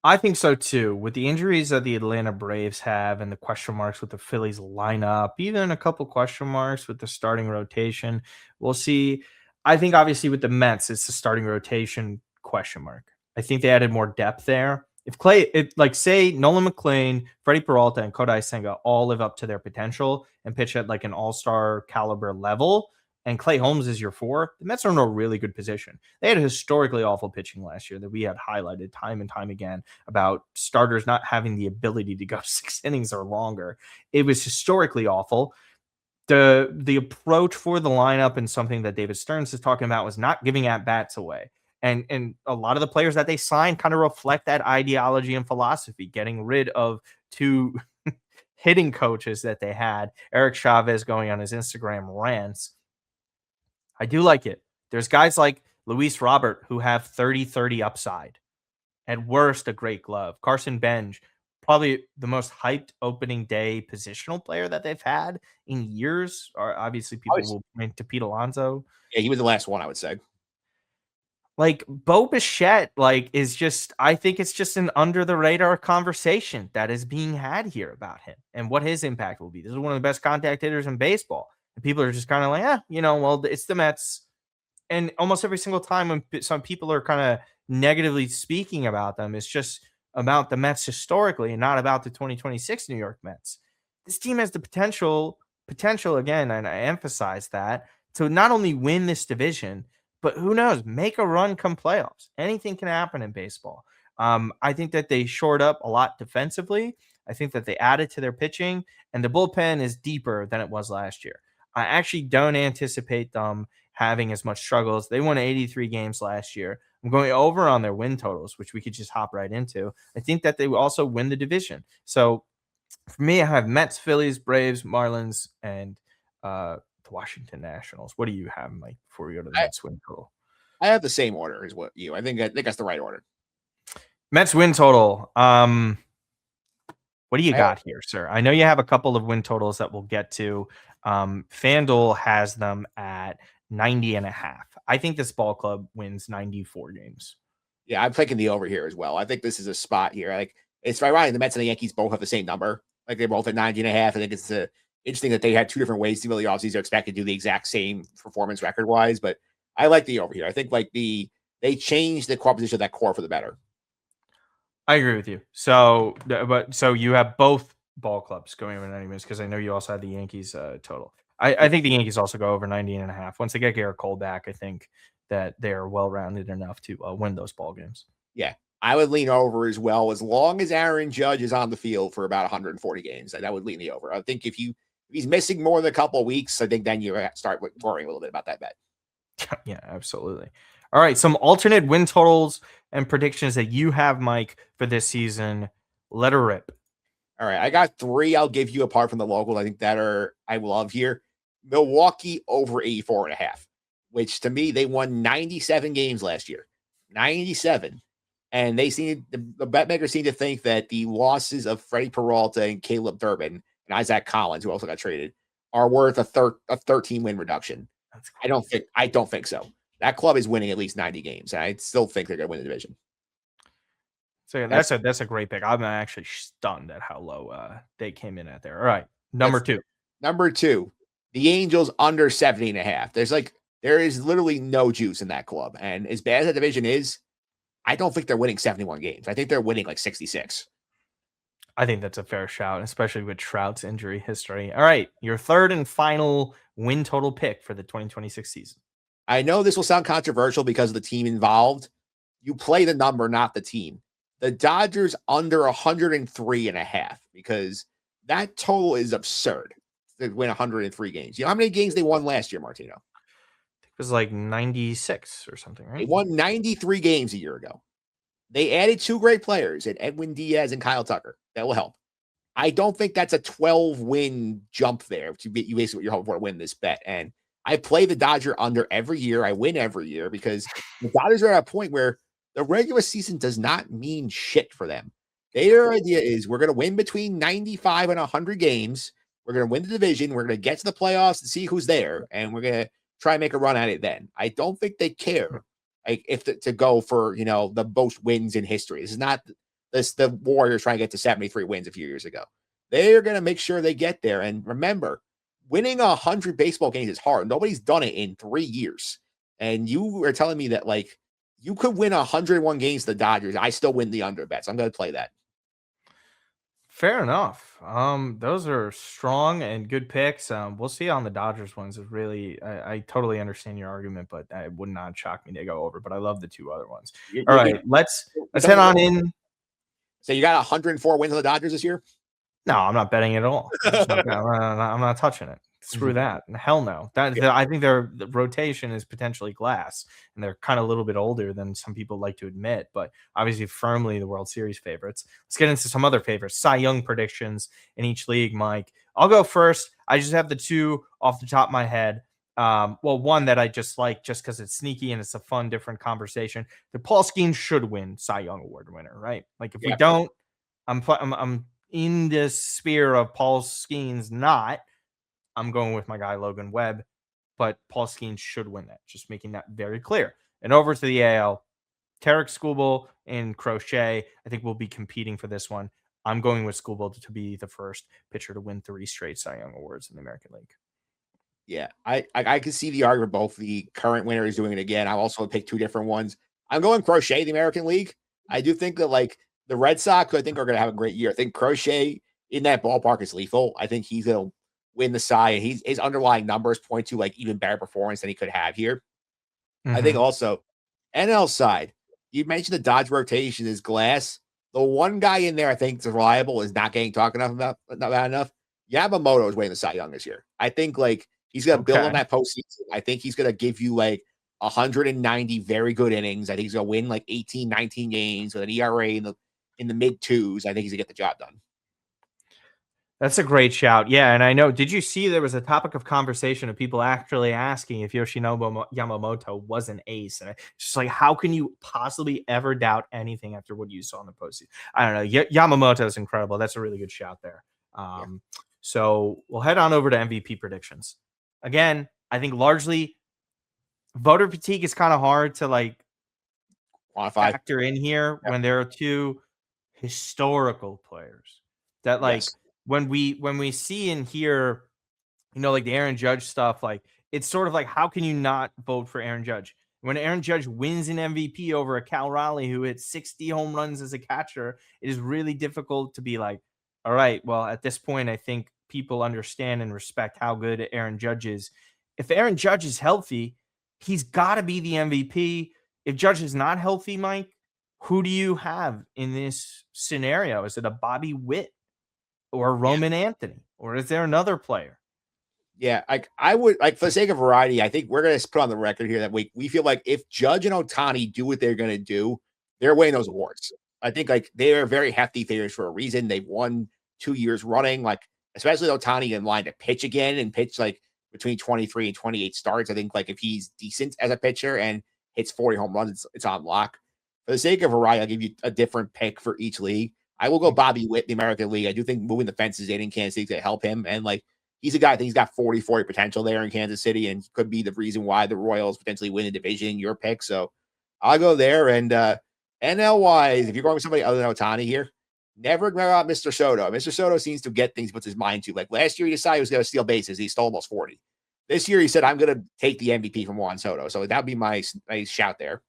I think so too. With the injuries that the Atlanta Braves have and the question marks with the Phillies lineup, even a couple question marks with the starting rotation, we'll see. I think obviously with the Mets, it's the starting rotation question mark. I think they added more depth there. If say Nolan McLean, Freddie Peralta, and Kodai Senga all live up to their potential and pitch at like an all-star caliber level, and Clay Holmes is your 4, the Mets are in a really good position. They had a historically awful pitching last year that we had highlighted time and time again about starters not having the ability to go 6 innings or longer. It was historically awful. The approach for the lineup and something that David Stearns is talking about was not giving at-bats away. And a lot of the players that they signed kind of reflect that ideology and philosophy, getting rid of 2 hitting coaches that they had. Eric Chavez going on his Instagram rants. I do like it. There's guys like Luis Robert who have 30-30 upside. At worst, a great glove. Carson Benj, probably the most hyped opening day positional player that they've had in years. Or obviously, people will point to Pete Alonso. Yeah, he was the last one, I would say. Like Bo Bichette, I think it's just an under the radar conversation that is being had here about him and what his impact will be. This is one of the best contact hitters in baseball. And people are just kind of like, it's the Mets. And almost every single time when some people are kind of negatively speaking about them, it's just about the Mets historically and not about the 2026 New York Mets. This team has the potential again, and I emphasize that, to not only win this division, but who knows, make a run come playoffs. Anything can happen in baseball. I think that they shored up a lot defensively. I think that they added to their pitching, and the bullpen is deeper than it was last year. I actually don't anticipate them having as much struggles. They won 83 games last year. I'm going over on their win totals, which we could just hop right into. I think that they will also win the division. So for me, I have Mets, Phillies, Braves, Marlins, and the Washington Nationals. What do you have, Mike, before we go to the Mets win total? I have the same order as what you. I think that's the right order. Mets win total. What do you got here, sir? I know you have a couple of win totals that we'll get to. FanDuel has them at 90.5. I think this ball club wins 94 games. Yeah, I'm taking the over here as well. I think this is a spot here. Like, it's ironic the Mets and the Yankees both have the same number. Like, they're both at 90.5. I think it's interesting that they had two different ways to really offseason. They're expected to do the exact same performance record wise, but I like the over here. I think like they changed the core position of that core for the better. I agree with you. So, so you have both ball clubs going over 90 minutes because I know you also had the Yankees total. I think the Yankees also go over 90.5. Once they get Garrett Cole back, I think that they are well rounded enough to win those ball games. Yeah, I would lean over as well as long as Aaron Judge is on the field for about 140 games. That would lean the over. I think if he's missing more than a couple of weeks, I think then you start worrying a little bit about that bet. Yeah, absolutely. All right, some alternate win totals and predictions that you have, Mike, for this season. Let her rip. All right, I got three. I'll give you apart from the locals. I think I love here. Milwaukee over 84.5, which to me, they won 97 games last year. 97. And they seem the betmakers seem to think that the losses of Freddie Peralta and Caleb Durbin and Isaac Collins, who also got traded, are worth a 13 win reduction. I don't think so. That club is winning at least 90 games. And I still think they're going to win the division. So that's a great pick. I'm actually stunned at how low they came in at there. All right, number two, the Angels under 70.5. There is literally no juice in that club, and as bad as that division is, I don't think they're winning 71 games. I think they're winning like 66. I think that's a fair shout, especially with Trout's injury history. All right, your third and final win total pick for the 2026 season. I know this will sound controversial because of the team involved. You play the number, not the team. The Dodgers under 103.5 because that total is absurd. They win 103 games. You know how many games they won last year, Martino? It was like 96 or something, right? They won 93 games a year ago. They added two great players in Edwin Diaz and Kyle Tucker. That will help. I don't think that's a 12-win jump there to get you basically what you're hoping for to win this bet. And I play the Dodger under every year. I win every year because the Dodgers are at a point where the regular season does not mean shit for them. Their idea is we're going to win between 95 and 100 games. We're going to win the division. We're going to get to the playoffs and see who's there. And we're going to try and make a run at it then. I don't think they care if to go for, the most wins in history. This is not the Warriors trying to get to 73 wins a few years ago. They're going to make sure they get there. And remember, winning 100 baseball games is hard. Nobody's done it in 3 years. And you are telling me that, you could win 101 games to the Dodgers. I still win the under bets. I'm going to play that. Fair enough. Those are strong and good picks. We'll see on the Dodgers ones. Is really, I totally understand your argument, but it would not shock me to go over. But I love the two other ones. All right, let's head on in. So you got 104 wins on the Dodgers this year? No, I'm not betting at all. I'm not touching it. Screw that. Hell no. I think their rotation is potentially glass, and they're kind of a little bit older than some people like to admit, but obviously firmly the World Series favorites. Let's get into some other favorites. Cy Young predictions in each league, Mike. I'll go first. I just have the two off the top of my head. One that I just like just because it's sneaky and it's a fun, different conversation. The Paul Skeens should win Cy Young Award winner, right? Like if we don't, I'm in this sphere of Paul Skeens not. I'm going with my guy Logan Webb, but Paul Skeens should win that. Just making that very clear. And over to the AL, Tarek Skubal and Crochet. I think we'll be competing for this one. I'm going with Skubal to be the first pitcher to win 3 straight Cy Young Awards in the American League. Yeah, I can see the argument. Both the current winner is doing it again. I'll also pick 2 different ones. I'm going Crochet, the American League. I do think that the Red Sox, I think, are going to have a great year. I think Crochet in that ballpark is lethal. I think he's going to win the Cy, and his underlying numbers point to even better performance than he could have here. I think also NL side, you mentioned the Dodge rotation is glass. The one guy in there I think is reliable is not getting talked about enough. Yamamoto is winning the Cy Young this year. I think he's going to build on that postseason. I think he's going to give you 190 very good innings. I think he's going to win 18, 19 games with an ERA in the mid 2s. I think he's going to get the job done. That's a great shout. Yeah, and I know, did you see there was a topic of conversation of people actually asking if Yoshinobu Yamamoto was an ace? And it's just how can you possibly ever doubt anything after what you saw in the postseason? I don't know. Yamamoto is incredible. That's a really good shout there. So we'll head on over to MVP predictions. Again, I think largely voter fatigue is kind of hard to quantify, factor in here when there are 2 historical players that when we see and hear like the Aaron Judge stuff, like it's sort of like, how can you not vote for Aaron Judge? When Aaron Judge wins an MVP over a Cal Raleigh who hit 60 home runs as a catcher, it is really difficult to be like, all right, well, at this point, I think people understand and respect how good Aaron Judge is. If Aaron Judge is healthy, he's got to be the MVP. If Judge is not healthy, Mike, who do you have in this scenario? Is it a Bobby Witt or a Yeah. Roman Anthony? Or is there another player? Yeah, like I would like for the sake of variety, I think we're gonna put on the record here that we feel like if Judge and Otani do what they're gonna do, they're winning those awards. I think like they are very hefty favorites for a reason. They've won 2 years running, like especially Otani in line to pitch again and pitch like between 23 and 28 starts. I think like if he's decent as a pitcher and hits 40 home runs, it's on lock. For the sake of variety, I'll give you a different pick for each league. I will go Bobby Witt, the American League. I do think moving the fences in Kansas City to help him. And like he's a guy, I think he's got 40 potential there in Kansas City and could be the reason why the Royals potentially win the division, your pick. So I'll go there. And NL wise, if you're going with somebody other than Otani here, never ignore out Mr. Soto. Mr. Soto seems to get things, puts his mind to. Like last year, he decided he was going to steal bases. He stole almost 40. This year, he said, I'm going to take the MVP from Juan Soto. So that'd be my shout there.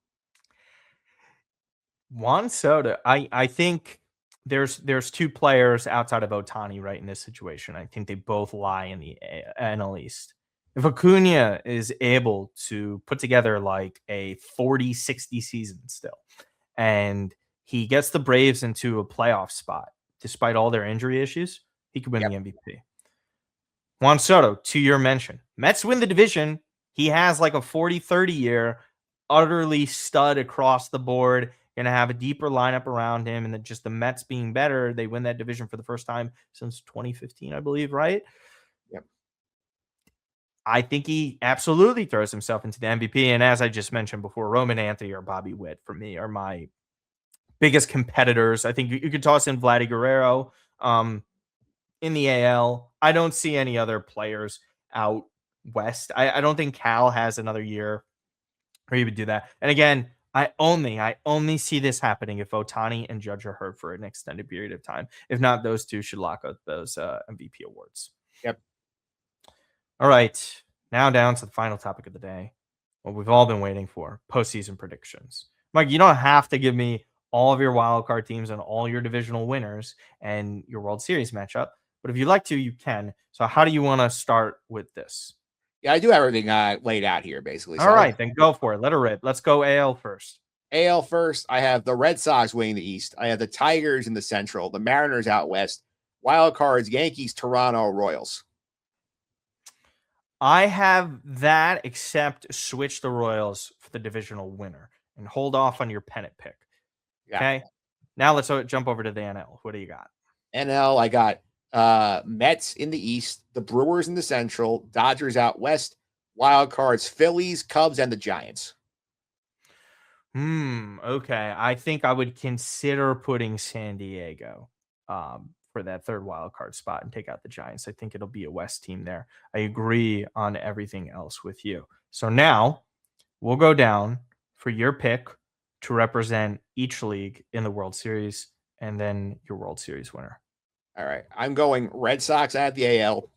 Juan Soto, I think there's two players outside of Otani right in this situation. I think they both lie in the NL East. If Acuna is able to put together like a 40-60 season still, and he gets the Braves into a playoff spot, despite all their injury issues, he could win the MVP. Juan Soto, to your mention, Mets win the division. He has like a 40-30 year, utterly stud across the board. Going to have a deeper lineup around him, and then just the Mets being better, they win that division for the first time since 2015, I believe, right? Yep. I think he absolutely throws himself into the MVP. And as I just mentioned before, Roman Anthony or Bobby Witt for me are my biggest competitors. I think you could toss in Vladdy Guerrero in the AL. I don't see any other players out west. I don't think Cal has another year where he would do that. And again, I only see this happening if Otani and Judge are hurt for an extended period of time. If not, those two should lock up those MVP awards. Yep. All right. Now down to the final topic of the day. What we've all been waiting for, postseason predictions. Mike, you don't have to give me all of your wild card teams and all your divisional winners and your World Series matchup. But if you'd like to, you can. So how do you want to start with this? Yeah, I do have everything laid out here, basically. All right, then go for it. Let her rip. Let's go AL first. AL first, I have the Red Sox winning the East. I have the Tigers in the Central, the Mariners out West, wild cards, Yankees, Toronto, Royals. I have that, except switch the Royals for the divisional winner and hold off on your pennant pick. Yeah. Okay. Now let's jump over to the NL. What do you got? NL, I got Mets in the East, the Brewers in the Central, Dodgers out West, wild cards, Phillies, Cubs, and the Giants. Okay. I think I would consider putting San Diego for that third wild card spot and take out the Giants. I think it'll be a West team there. I agree on everything else with you. So now we'll go down for your pick to represent each league in the World Series and then your World Series winner. All right. I'm going Red Sox out of the AL.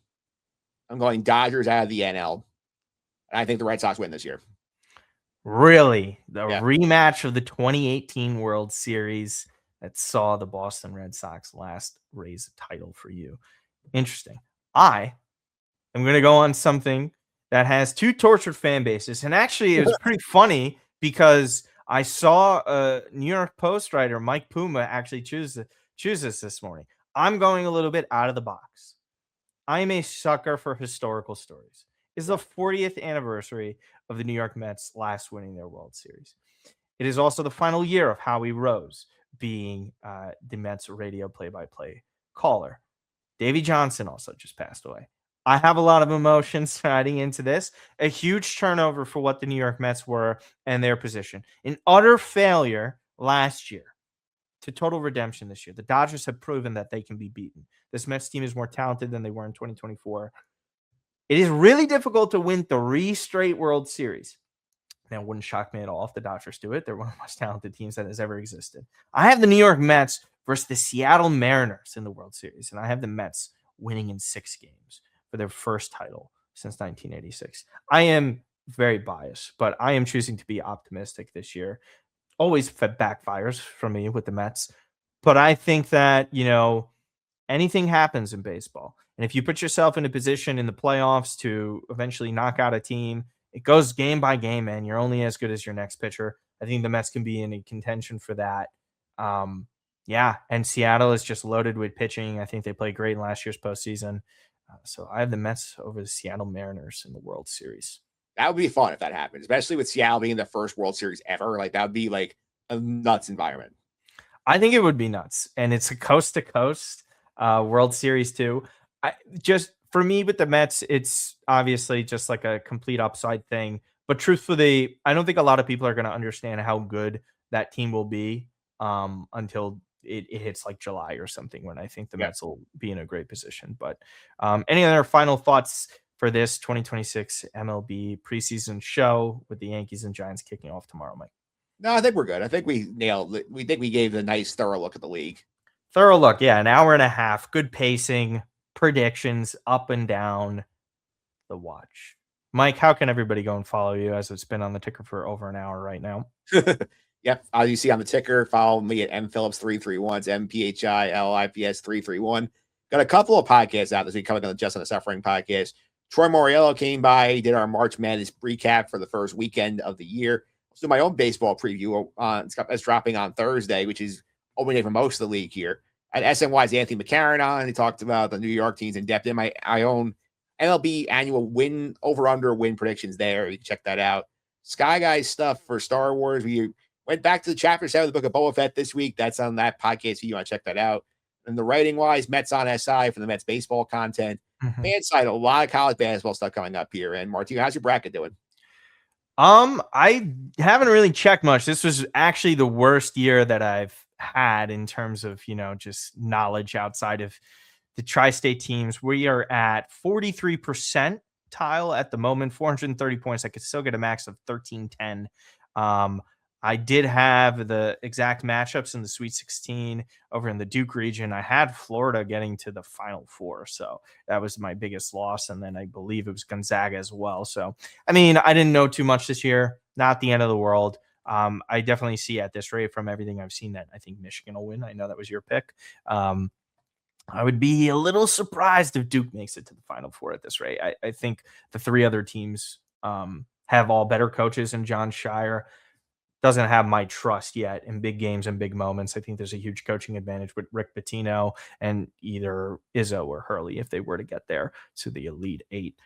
I'm going Dodgers out of the NL. And I think the Red Sox win this year. Really? The rematch of the 2018 World Series that saw the Boston Red Sox last raise a title for you. Interesting. I am going to go on something that has two tortured fan bases. And actually, it was pretty funny because I saw a New York Post writer, Mike Puma, actually choose this this morning. I'm going a little bit out of the box. I am a sucker for historical stories. It's the 40th anniversary of the New York Mets last winning their World Series. It is also the final year of Howie Rose being the Mets radio play-by-play caller. Davey Johnson also just passed away. I have a lot of emotions adding into this. A huge turnover for what the New York Mets were and their position. An utter failure last year to total redemption this year. The Dodgers have proven that they can be beaten. This Mets team is more talented than they were in 2024. It is really difficult to win 3 straight World Series. Now, it wouldn't shock me at all if the Dodgers do it. They're one of the most talented teams that has ever existed. I have the New York Mets versus the Seattle Mariners in the World Series, and I have the Mets winning in 6 games. for their first title since 1986. I am very biased, but I am choosing to be optimistic this year. Always backfires for me with the Mets, but I think that, anything happens in baseball. And if you put yourself in a position in the playoffs to eventually knock out a team, it goes game by game, man. You're only as good as your next pitcher. I think the Mets can be in a contention for that. Yeah, and Seattle is just loaded with pitching. I think they played great in last year's postseason. So I have the Mets over the Seattle Mariners in the World Series. That would be fun if that happened, especially with Seattle being the first World Series ever. Like that would be like a nuts environment. I think it would be nuts, and it's a coast to coast World Series too. Just for me with the Mets, it's obviously just like a complete upside thing. But truthfully, I don't think a lot of people are going to understand how good that team will be until it hits like July or something, when I think the Mets will be in a great position. But any other final thoughts for this 2026 MLB preseason show with the Yankees and Giants kicking off tomorrow, Mike? No, I think we're good. I think we nailed it. We think we gave a nice, thorough look at the league. Thorough look, yeah, an hour and a half, good pacing, predictions up and down the watch. Mike, how can everybody go and follow you, as it's been on the ticker for over an hour right now? Yep. You see on the ticker, follow me at mphillips331. It's MPHILIPS331. Got a couple of podcasts out this week coming on the Just on the Suffering podcast. Troy Moriello came by, did our March Madness recap for the first weekend of the year. So my own baseball preview it's dropping on Thursday, which is opening day for most of the league here. At SNY's Anthony McCarron on. He talked about the New York teams in depth. In my own MLB annual win over-under win predictions there. You can check that out. Sky Guys stuff for Star Wars. We went back to the chapter 7 of the Book of Boba Fett this week. That's on that podcast if you want to check that out. And the writing-wise, Mets on SI for the Mets baseball content. Fan side, a lot of college basketball stuff coming up here. And Martino, how's your bracket doing? I haven't really checked much. This was actually the worst year that I've had in terms of, just knowledge outside of the tri-state teams. We are at 43% tile at the moment, 430 points. I could still get a max of 1310. I did have the exact matchups in the Sweet 16 over in the Duke region. I had Florida getting to the Final Four, so that was my biggest loss. And then I believe it was Gonzaga as well. So, I mean, I didn't know too much this year. Not the end of the world. I definitely see at this rate from everything I've seen that I think Michigan will win. I know that was your pick. I would be a little surprised if Duke makes it to the Final Four at this rate. I think the three other teams have all better coaches, and John Shire doesn't have my trust yet in big games and big moments. I think there's a huge coaching advantage with Rick Pitino and either Izzo or Hurley if they were to get there to the Elite Eight.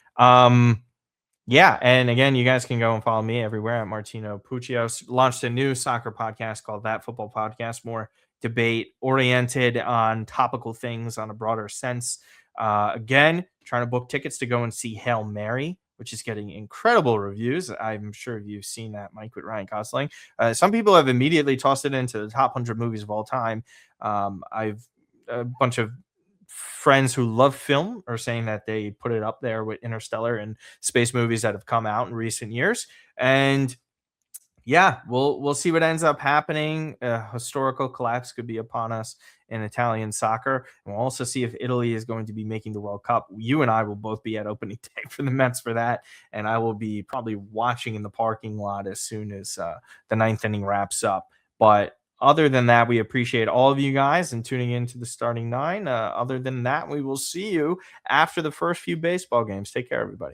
Yeah, and again, you guys can go and follow me everywhere at Martino Puccio. Launched a new soccer podcast called That Football Podcast, more debate oriented on topical things on a broader sense. Again, trying to book tickets to go and see Hail Mary, which is getting incredible reviews. I'm sure you've seen that, Mike, with Ryan Gosling. Some people have immediately tossed it into the top 100 movies of all time. I've a bunch of friends who love film are saying that they put it up there with Interstellar and space movies that have come out in recent years. And yeah, we'll see what ends up happening. Historical collapse could be upon us in Italian soccer. And we'll also see if Italy is going to be making the World Cup. You and I will both be at opening day for the Mets for that. And I will be probably watching in the parking lot as soon as the ninth inning wraps up. But other than that, we appreciate all of you guys and tuning into the starting nine. Other than that, we will see you after the first few baseball games. Take care, everybody.